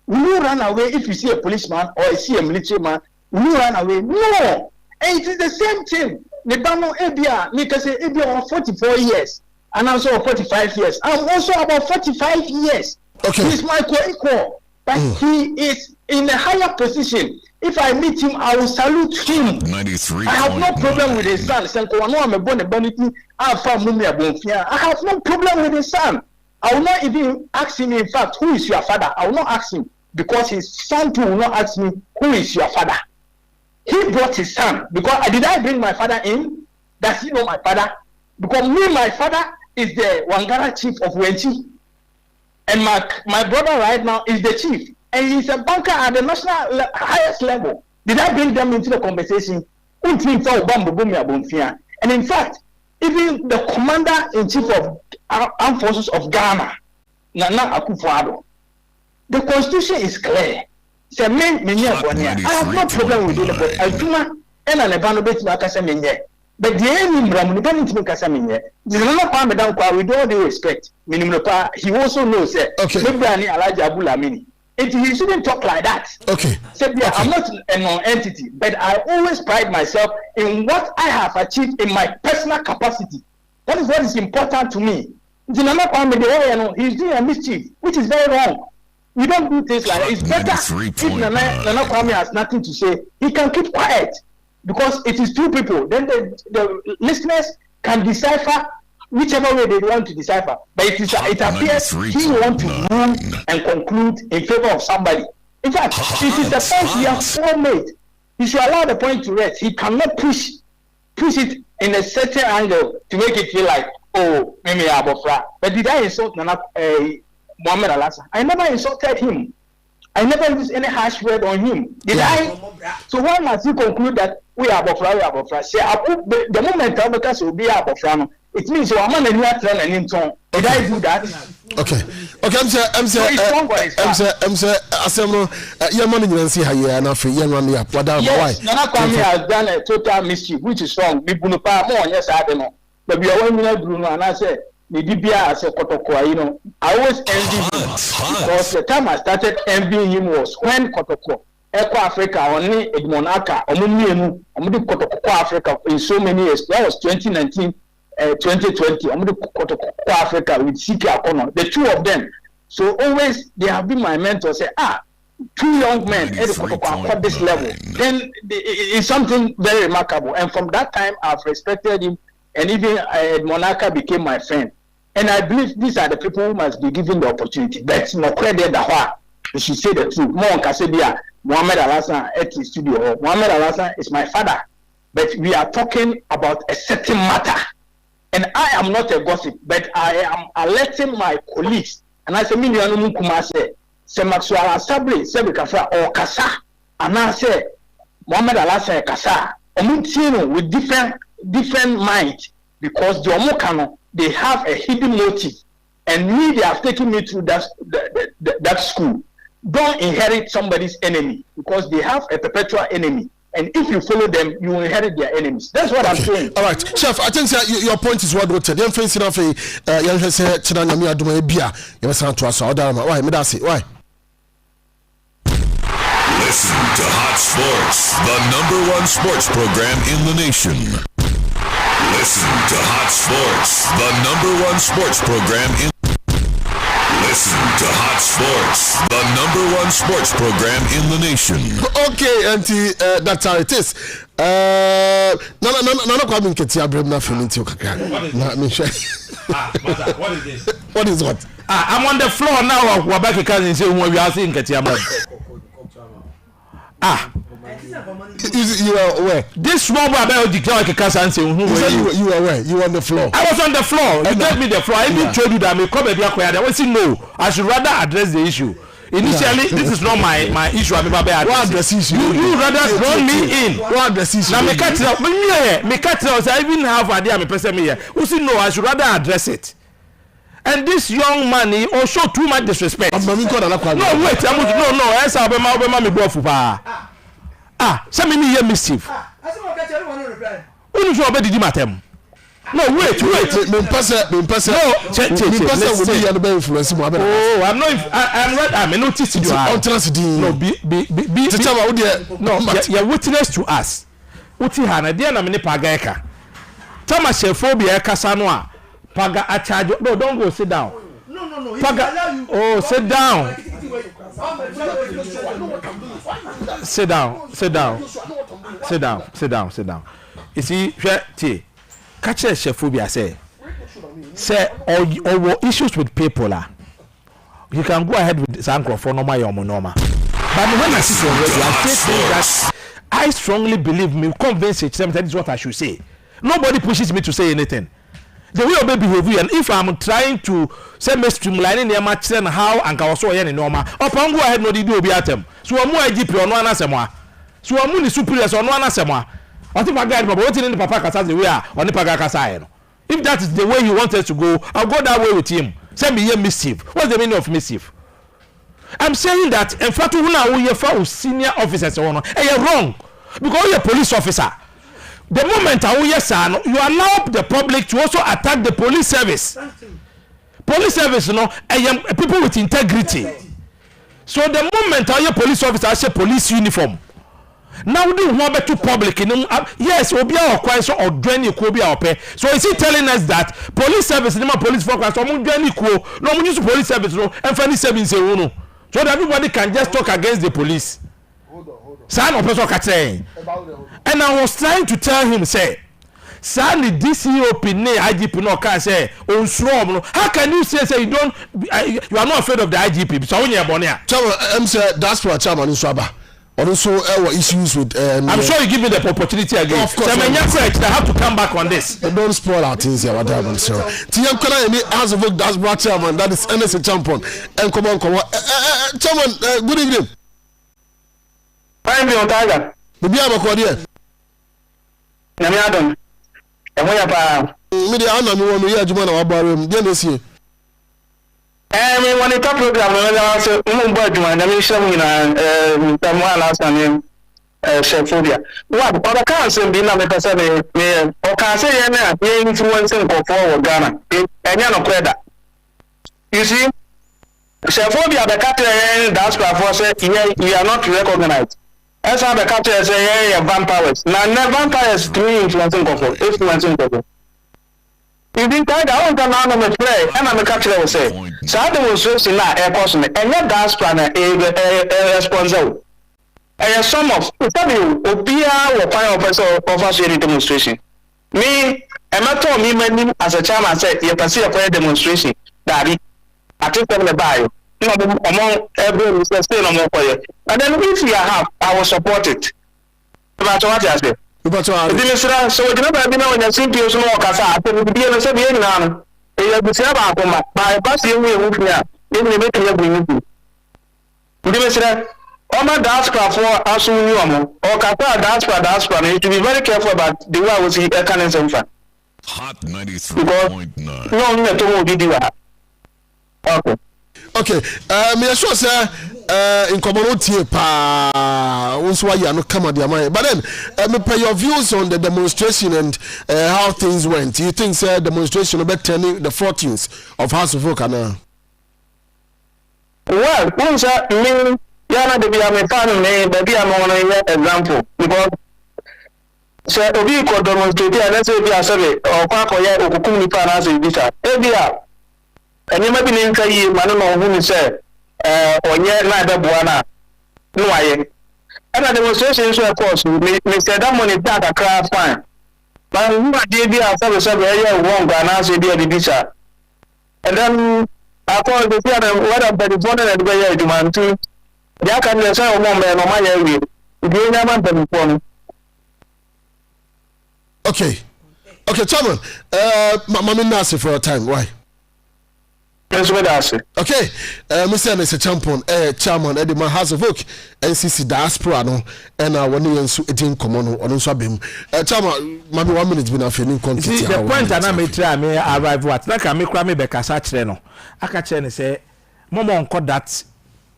Will you run away if you see a policeman or you see a military man? Will you run away? No. And it is the same thing. Nebano Ebia, Nika say Ebia 44 years. And also 45 years. I'm also about 45 years. Okay. He's my co-equal. But he is in a higher position. If I meet him, I will salute him. 93. I have no problem with his son. I have no problem with his son. I will not even ask him, in fact, who is your father? I will not ask him. Because his son too will not ask me, who is your father? He brought his son. Because did I bring my father in? Does he know my father? Because me, my father is the Wangara chief of Wenchi. And my brother right now is the chief. And he's a banker at the national highest level. Did I bring them into the conversation? And in fact, even the commander-in-chief of armed forces of Ghana, Nana Akufo-Addo, the constitution is clear. I have no problem with it, but I do not. But the enemy, with all due respect, he also knows that he shouldn't talk like that. Okay. I'm not a non-entity, but I always pride myself in what I have achieved in my personal capacity. That is what is important to me. He's doing a mischief, which is very wrong. We don't do things like that. It's better if Nana Kwame has nothing to say. He can keep quiet because it is two people. Then the listeners can decipher whichever way they want to decipher. But it appears he wants to rule and conclude in favor of somebody. In fact, it is the point he has all made. He should allow the point to rest. He cannot push it in a certain angle to make it feel like, oh, maybe Abofra. But did I insult Mohammed Al-Hassan? I never insulted him. I never used any harsh word on him. Did I? So why must you conclude that we are Abofra? Say, the moment Abofra will be Abofra, it means you are man and you are trying and did I do that? Okay, I'm saying, your money you see how you are not free, young one, yeah, yes, Nana Kwame has done a total mischief, which is wrong. We put more, yes, I don't know. But we are one minute, Bruno, and I said, the DBA as a Kotoko, you know, I always envy him because the time I started envying him was when Kotoko, Eco Africa, only Edmonaka, Omunienu, Omudi Kotoko Africa in so many years. That was 2019. 2020, I'm going to Kotoko Africa with CK Akono, the two of them. So always they have been my mentor. Say, two young men at Kotoko at this level. Then it's something very remarkable. And from that time, I've respected him, and even Monaka became my friend. And I believe these are the people who must be given the opportunity. That's no credit that you should say the truth. More Kasebia, Mohamed Alassane at the studio. Mohamed Alassane is my father, but we are talking about a certain matter. And I am not a gossip, but I am alerting my colleagues. And I say, Milianu Kumase, Semaxuala Sabri, Sebikafra, or Kasa, and I say, Mohamed Alassane Kasa, Omutino with different minds, because the Omokano, they have a hidden motive. And me, they have taken me through that school. Don't inherit somebody's enemy, because they have a perpetual enemy. And if you follow them, you will inherit their enemies. That's what I'm saying. All right, Chef, I think your point is well noted. You're facing off a young say, Chinanya Duma Bia. You must to us. Why? Me that's it. Why? Listen to Hot Sports, the #1 sports program in the nation. Listen to Hot Sports, the #1 sports program in. Listen to Hot Sports, the #1 sports program in the nation. Okay, Auntie, that's how it is. No, I'm getting a brave enough into What is this? What is what? I'm on the floor now. Wabaki cousin say we are seeing Ketiama. You are aware. This small boy about declare like a cancer and say you were aware. You were on the floor. I was on the floor. You gave me the floor. I even told you that I may come and be acquired. I was saying no. I should rather address the issue. Initially, this is not my issue. I'm about address issue. You rather draw me in. What address issue? Now me cut it. I even have idea. I'm a person here. Who say no? I should rather address it. And this young man, he also too much disrespect. No, wait. No. Esa obema me go fupa. Some me hear mischief. Unu so obedi di matem. No, wait. Me passa will be your influence. Oh, I'm not. I'm notice you. No, be. No, you're witness to us. Uti hana dia na me ne paga eka. Tama shephobia eka sanoa. Paga a charge. No, don't go. Sit down. No. Paga. Oh, sit down. Sit down. You see, catch a shephobia say or issues with people. You can go ahead with Sankro for normal. But when I see already, I say that I strongly believe me, convince it. That is what I should say. Nobody pushes me to say anything. The way I behave, and if I'm trying to say me streamlining the match and how and also any normal, upon go ahead no do obi atem. So I'm more IGP or no anasema. So I'm the superiors or no anasema. I think my guy, but what in the papa kasa the way on the paga kasa. If that is the way he wanted to go, I'll go that way with him. Send me here mischief. What's the meaning of mischief? I'm saying that in fact, when I for senior officers or no, you're wrong because you're a police officer. The moment you allow the public to also attack the police service. Police service, people with integrity. So the moment your police officer has a police uniform, now do want to public. Yes, we'll be our question or journey could be our pay. So is he telling us that police service, police focus, or journey no use police service, and funny service, so that everybody can just talk against the police. Son of person and I was trying to tell him, say, son, the DCOP, IGP, no can say, how can you say you don't, you are not afraid of the IGP? So when you're born here, I'm saying that's what Chairman Swaba. Also, our issues with. I'm sure you give me the opportunity again. Of course, I have to come back on this. Don't spoil our things here, what happened, sir. TM Kana has a book that's brought Chairman, that is NSA Champion. And come on. Chairman, good evening. I'm your tiger. The Biaba Cordier. Namiadon. And we have Me the ana me won me adwuma na wabarem dey na sie. Me when the top program na say mo adwuma na me share mu na tamwa last time Shephobia. What other council be na me pese me o can say ye na ye influencing go for Ghana. Enya no kweda. You see, Shephobia the captain diaspora for say we are not recognized. As the captain say yeah vampires. Now vampires to influencing go for influencing go for. You think that I want to know me play and I'm a captain will say. So I demonstration na air course me and your diaspora na responsible. And some of you obia or fire officer demonstration. Me, I'm not told me as a chairman said you can see a prayer demonstration. Daddy, I think I'm the bio. You know, among every still no more for you. And then if you have, I will support it. But what I say. So you know, I know when you see you small casa, I think be able to be in now. You be say about my pass you will here. You will make you bring you. You say Oma diaspora for Amuzu or Qatar diaspora. You need to be very careful about the way I was here. Hot 93.9. No, no, to be the okay. Okay, me sure say in community pa once why you no come at the mind. But then me pay your views on the demonstration and how things went. You think say demonstration about turning the fortunes of House of Folk now? Well, once me yana de be am fan me baby am on example because say obi ko demonstrate and say be asebe o kwa ko ye okukum ni pa na say bi sa e bia enye ma bi ni nka yi ma no hu ni say onye na be boa na no aye and the demonstration so of course me say that money that akra fine but who are dey be asebe e won gba na say bi sa and then I call the fear whether the phone and the way demand to ya can say o mo me no ma ya wi di nya man be phone. Okay, Chairman, Mama Nasi for a time, why? Yes, what I say. Okay, Mr. Champion, Chairman, Eddie House of Folk, NCC diaspora, no, and I want to eating common on Swabim. Chairman, maybe 1 minute been a feeling content. The point I may try, may arrive what? Like I make Rami Becca no. I can tell you, say, Momo call that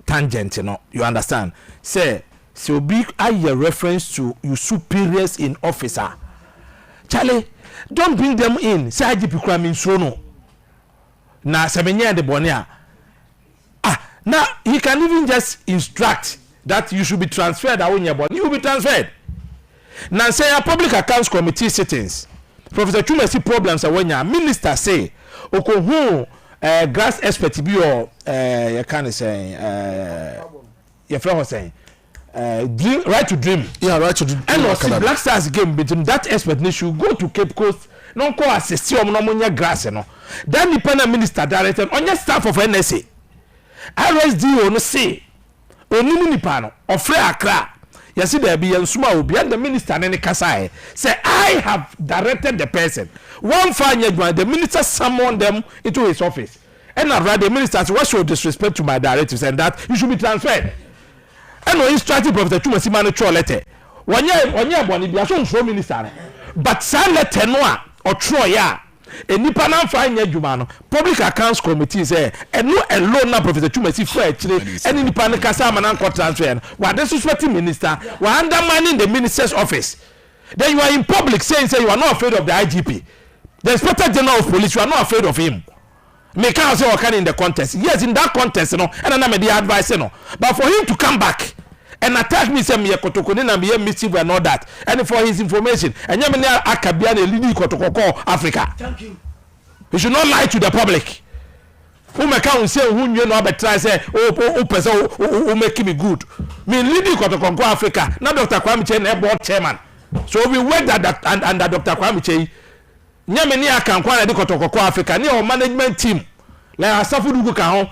tangent, you know, you understand? Say, so big, I hear reference to your superiors in officer. Charlie, don't bring them in. Say IGP crime so no. Na semenya de bonia. Now he can even just instruct that you should be transferred away your body. You will be transferred. Now say a public accounts committee sittings. Professor Chumesi problems are when your minister say okohu grass expert be or you can say your friend was saying dream, right to dream. Yeah, right to dream. And also Black Stars game between that expert should go to Cape Coast. No call assist you no monya grass no. Then the Prime Minister directed on your staff of NSA. RSD no say only nipa no ofre Accra. You see there be nsuma obi and the minister and Kasai say I have directed the person. One fine the minister summoned them into his office. And I read the minister said what should disrespect to my directives and that you should be transferred. And no instructed Professor Chumasi Manu Cho letter. One year boni be so from minister. But some letter no or Tro ya. A nipa na fine adwuma no public accounts committee say and no alone na Professor Chumasi for actually any nipa na kasa man anko transfer. Wa disrespecting minister, wa undermining the minister's office. Then you are in public saying say you are not afraid of the IGP. The Inspector General of Police, you are not afraid of him. Me can't say what in the contest. Yes, in that contest, and I made the advice, but for him to come back and attack me, say me kotokoni and be mischief and all that, and for his information, and you mean Akabian leading kotokoko Africa. Thank you. You should not lie to the public. Who may come say who you know but try say oh person who make me good. Me leading kotokoko Africa. Now Dr. Kwame Chene board chairman. So we wait that under Dr. Kwame Chene. Nyame ni aka kwa na de kotokoko Africa ni o management team la asafu dugu ka ho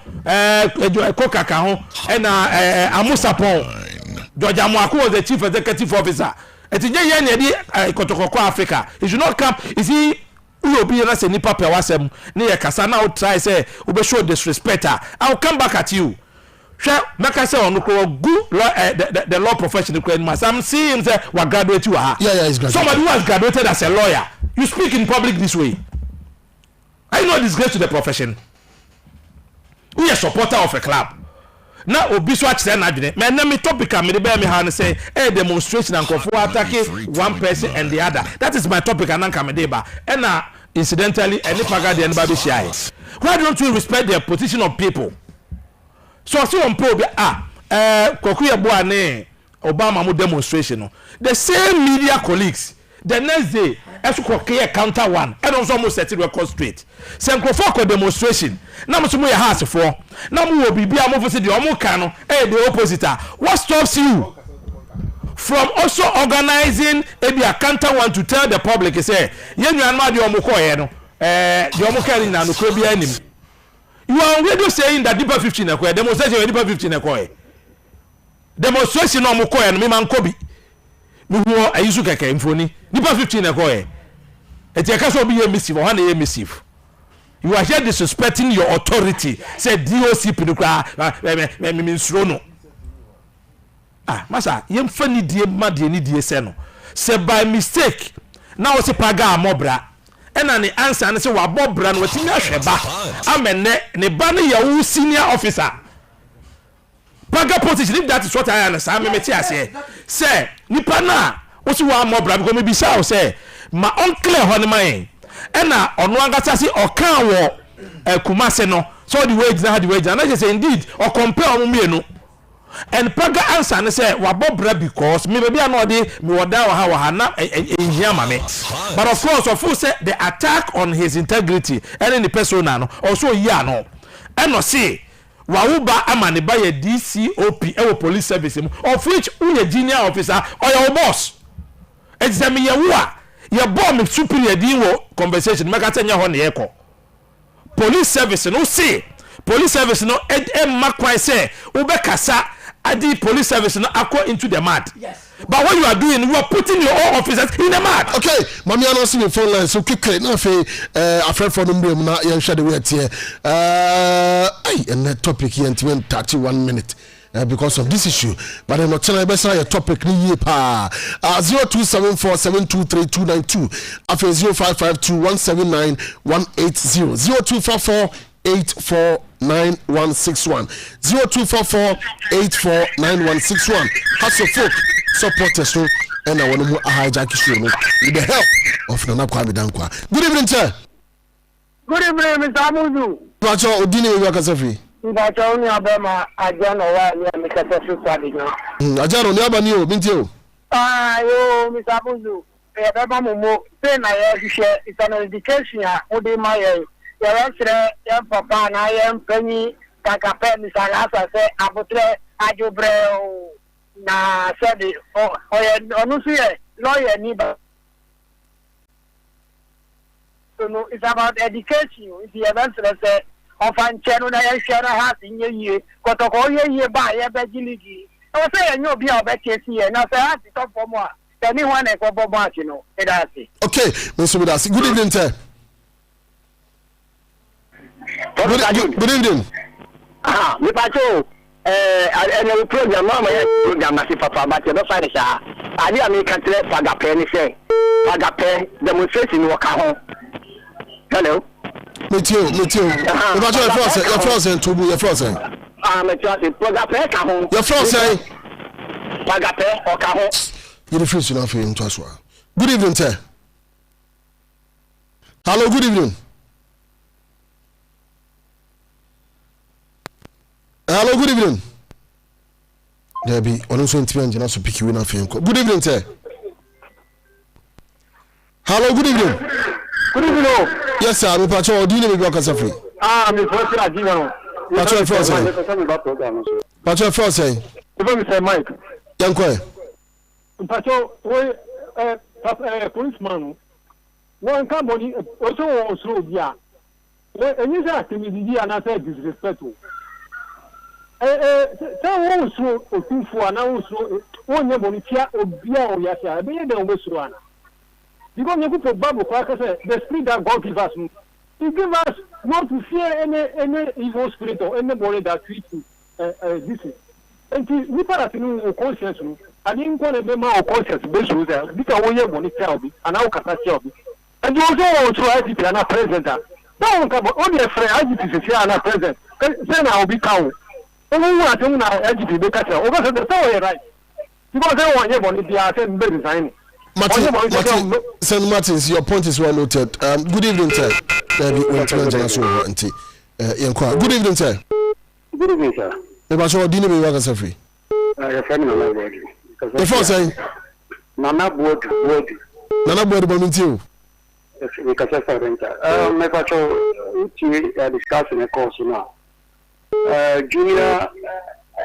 koka ka ho na amusapon George Amwako was the chief executive officer etinye ye na de kotokoko Africa he should not come is he you be na se nipa pe wasem na ye kasa na o try say we be show disrespect I will come back at you hwe meka say on the law profession I'm seeing say we graduate you yeah he's graduated. Somebody who has graduated as a lawyer. You speak in public this way. Are you not disgrace to the profession? We are supporter of a club. Now obi so akyere na adwene me na me topic am me be me ha no say demonstration and for attacking one person and the other. That is my topic and anka me dey ba and incidentally any paga the anybody share. Why don't we respect the position of people? So see on po be kokuye bo ane Obama mo demonstration no. The same media colleagues the next day esu kokuye counter one and also almost set it record straight. Say for demonstration na mo so mo ye house for na mo wo bibia mo for say the omo kan no the oppositor. What stops you from also organizing a counter one to tell the public say ye nwan ma de omo ko ye no the omo kan na no ko bia nim. You are already saying that deeper 15 ekwe demonstration deeper 15 ekwe demonstration no omo ko ye no me man ko bi me ho ayisu keke mfoni deeper 15 ekwe e tie ka so bi ye missive ho na ye missive. You are here disrespecting your authority. Say DOC pinukra me nsuro no. Masa yem fani die ma die ni die se no. Say by mistake na wo se paga amobra. Ena ne answer ne se wa bobra no watimi ahweba. Amene ne ba ne ya wo senior officer. Paga position if that is what I understand me meti ase. Say nipa na wo se wa amobra because me bi say say ma unclear ho ne man. Ena ono angasa si okan wo kumase no so the wage na the wage and I say indeed or compare omo mienu and paga answer ne say wabobra because me be no dey me woda wa ha na ehia mame but of course of say the attack on his integrity and the persona no also here no eno say wawuba amane ba ye DCOP ewo police service of which uye junior officer or your boss examine ye wo a ye bomb superior din wo conversation make atanya ho ne yeko police service no say police service no makwan say ubekasa adi police service no akọ into the mud. Yes. But what you are doing, you are putting your own officers in the mud. Okay, mami announcing the phone line so quickly na fe a friend for number na yen share the way here and that topic here until 31 minutes. Because of this issue, but I'm not telling you better your topic ni pa 0274723292 after 0552179180 0244849161 0244849161 Hustle folk supporters no and I want to hijack show no with the help of Nana Kwame Dankwa. Good evening, sir. Good evening, Mr. Amuzu. Pacho Odini Wakasafi. Pacho ni abema ajano wa ni amekatasu kwadinya. Ajano ni abani o binti o. Yo Mr. Amuzu. Beba mumo pe na ye hwehwe it's an education a odi ma ye. Ye resre ye papa na ye mpanyi kakape misala se abotre ajobre na said onu ye lawyer ni ba. So no, it's about education. It's the event that say ofan chenu na ye share ha tinye yie kotoko ye ba ye be giligi. I was say you be obe kesi ye na say ha ti top for mo a tani ho na ko bo match no e da see. Okay, Mr. Widasi. Good evening, sir. Good evening. Me pacho and program mama program na si papa but you don't find it sha. Ali American tele pagape ni say pagape demonstration wo ka ho. Hello. Me too. Your first and Tubu, your first. Me too. Pagape ka ho. Your first say pagape o ka ho. You refuse to know for him to as well. Good evening, sir. Hello, good evening. Hello, good evening. There be on also intimate so pick you in a film. Good evening, sir. Hello, good evening. Good evening. Yes, sir. I'm Pacho. Do you know me go Kasafri? Me first Adino. Pacho first. Pacho first say. Even Mr. Mike. Yankwe. Pacho, policeman. One company also so yeah. And you say to me the and I said disrespectful. Say one so otunfo ana so one bonitia obia o yasa be dey on so ana. Because you go Bible say the spirit that God gives us, He gives us not to fear any evil spirit or anybody that treats this. And we para to conscience, and in one of them our conscience based on that. This is what you want to tell me, and how can I tell me? And you also try to be an president. Don't come on your friend, IGP, and present. Then I'll be cow. Only one thing now, IGP, because the story, right? Because they want your money, they are saying, design. St. Martins, your point is well noted. Good evening, sir. Good evening, sir. Good evening, sir. Dini be working free. Before saying Nana board. Nana board you. We can say my patrol discussing a course now. Junior,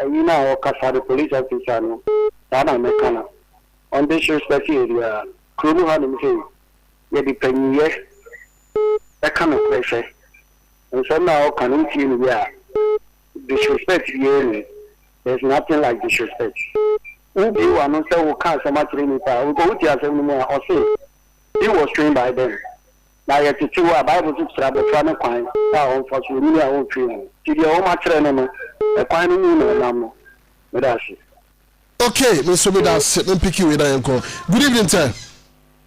you know, the police officer, Dana Mekana. On this respect area, Kuru had him say, you depend yes, that kind of pressure. And so now, can you see we are disrespect really? There's nothing like disrespect. If you are not so can't so much training, we go to us anymore or say, he was trained by them. Now, you have to see what Bible to travel from a coin, unfortunately, I won't train. To the home training, a coin in with us. Okay, Mr. Midas, let me pick you with that. Good evening, sir.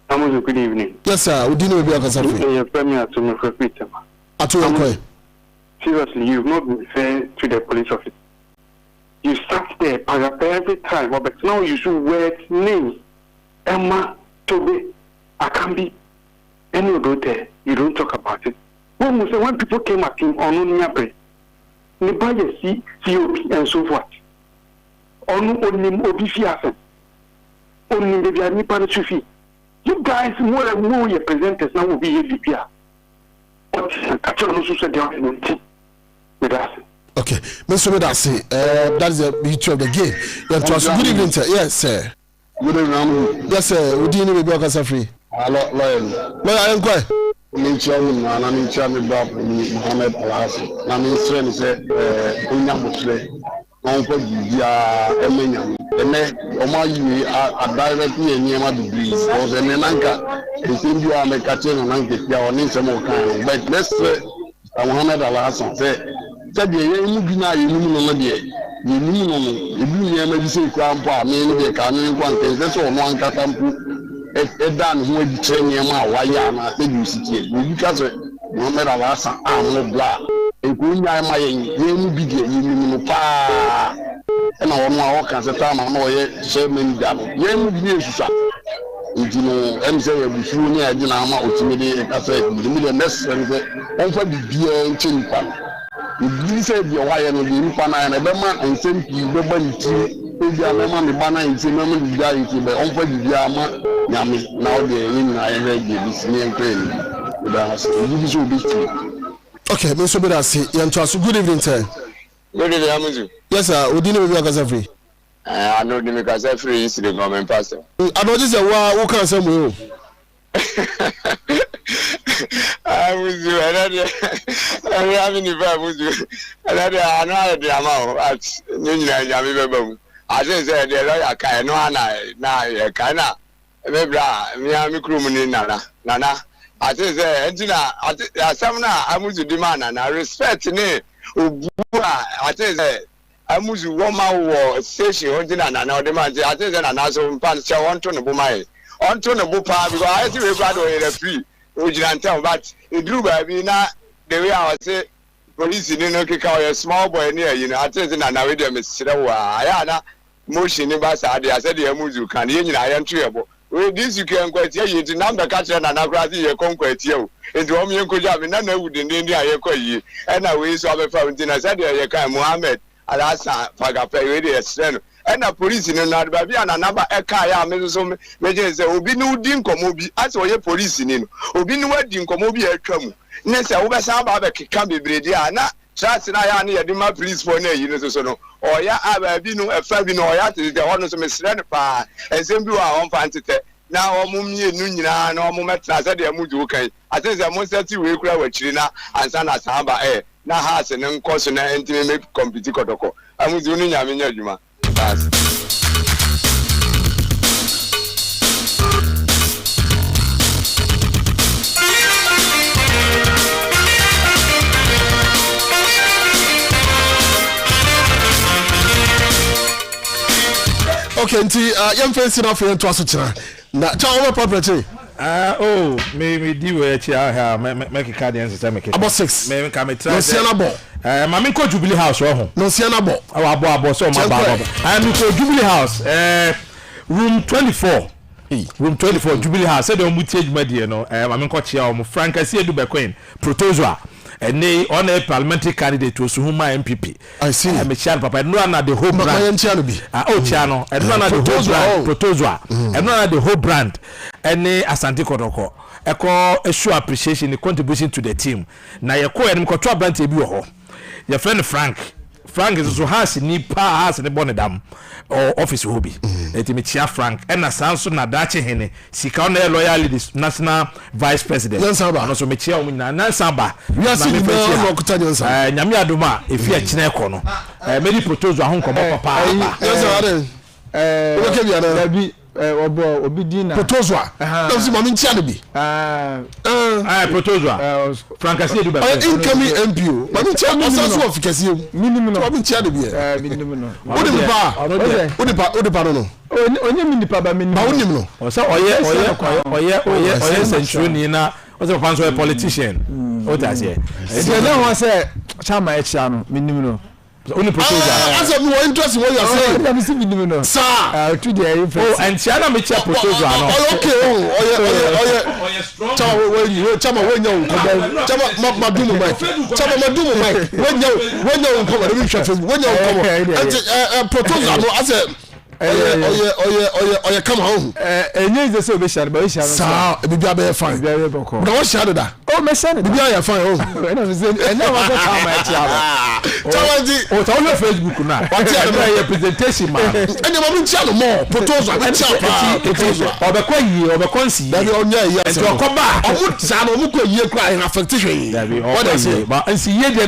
Amuzu, good evening. Yes, sir. We didn't be a premier to me for Peter. Seriously, you've not been fair to the police officer. You sat there, every time, but now you should wear names. Emma, Toby, Akambi, and you go there, you don't talk about it. When people came at him on Unyape, Nibaye C, COP, and so forth. Only Obifiasen. Only the Nipa Sufi. You guys more your presenters now will be APPR. Okay, Mr. Medasi, that is the beauty of the game. Good evening, sir. Yes, sir. Good evening. Yes, sir. Would you need to be a free? Lawyer, I am quite. I'm chairman of Mohammed Al-Hassan. I'm in Australia, said, on for the Eminem. And then, Omayu are directly a near my degree. Because an anchor is in you are the catching and anchor, or need some more kind. But let's say, Mohammed Al-Hassan said, you know, if you never say, Grandpa, maybe they can't want that's all one catampu. Done who would train him out. Why am I saying you see it? Because Mohammed Al-Hassan, I'm no black. And my you be you pa. And I want to say, I'm not so many damn. You know, I'm saying, if you need a dinner, ultimately, I said, the million necessary, and for the beer and chin. You said your wire and the Impana and a man and send you the money to the Alaman, the banner and Simon, the guy to the Ompa the Yama, Yami, now they're in I read this name training. Okay, Mr. Bedasi, Yantas, good evening, sir. Good evening, Amuzu. Yes, sir, we didn't make us free. I know the make us free is the government pastor. I know this is a wow, who can say Amuzu, I'm having the Amuzu. Another amount at Nina. I just said, the lawyer can no, Kana, Miami Crumini Nana. I just said, Samna, Amuzu demand and I respect me. I just said, Amuzu woman war station, and I demand. I just said, and I saw Pancha on to the Bumai. On to the Bupa, because I see a brother in a free. Which I tell, but it drew by me now. The way I say, police in a small boy near you know, I tell you now, with them is Ayana motion in Bassadi. I said, the Amuzu can you I am treeable. With this, you can quite hear you to number catcher and Anagrati, you conquest you. Into Omian Kujab, and none would in India, you and I will solve a fountain. I said, you can Mohammed, Alasa, Fagape, radio, and a police in another baby and another Ekaya, Mesom, Major, Obi no dinko mobi, as or your police in Obi no dinko mobi a trum. Nessa over Saba can be Brediana, Charles and I near the police for no, you know, so or ya Abino, a Fabino, or yat is the honors of Miss Renapa, and send you our own fancy. Now, Mummy, Nuna, no Mumet, as I am Muduka. I think the most that you will cry with China and Sana Samba air. Now has an unconscious and intimate competitor. I was doing Yamina. Okay, nti yam fancy na for to aso kira na cha over property Me di we chia make Canadians say make about 6 me ka me try no Siena ball mama ko Jubilee House ho no Siena ball abo so ma ba me ko Jubilee House room 24 room 24 Jubilee House say dem mutie adwuma die no mama ko chia o Frank Asiedu Bequin protozoa and they on a parliamentary candidate to Suhuma MPP. I see. I'm a child papa. No one at the whole brand. Channel. And no one at the whole brand. Protozoa. And no one at the whole brand. And Asante Kotoko. I show appreciation the contribution to the team. Now you call him control brand to be your friend Frank is also has ni pa has ni bonedam or office hobby. Let me cheer Frank. And na sanso na dache hene. Sika on the loyalty national vice president. And also me cheer na nansamba. We are seeing no kutanya nsa. Nyame adoma efi a chine ko no. Many proposal ahon ko papa. Okay bi ana bi obi din na proposal. Don't see mama ntia no bi. Proposal. Frank Asiedu ba. Incoming MPO. Mama ntia no so of kese. Minimum no. Mama ntia no bi. Minimum no. Odi pa no. Onye minipa ba minimum. Ba wonim no. O say oye century ni na o say papa so a politician. O ta say. Se na ho say chama e chia no minimum no. Only proposal. As of more interesting what you are saying. Let me see minimum no. Sir. To the and Chiana me chia proposal no. Okay. Chama when you chama madumu mic. Chama madumu mic. When you come on the Facebook. When you come. And proposal no as a Oye come home. Enye is so be share ba share. Sir, e bibia be fine. Bibia be boko. Na what share da? Oh, me share. Bibia ya fine oh. Na me say enye wa go come ma chia. Chawanji, o ta on Facebook na. What your presentation ma. Enye mo ntia no more proposal we chia pa. Obekwa nsi. Da bi onya yi ase. Ento ko ba. Omu sa no mu ko yie kra in affectation. What I say? Ba nsi ye de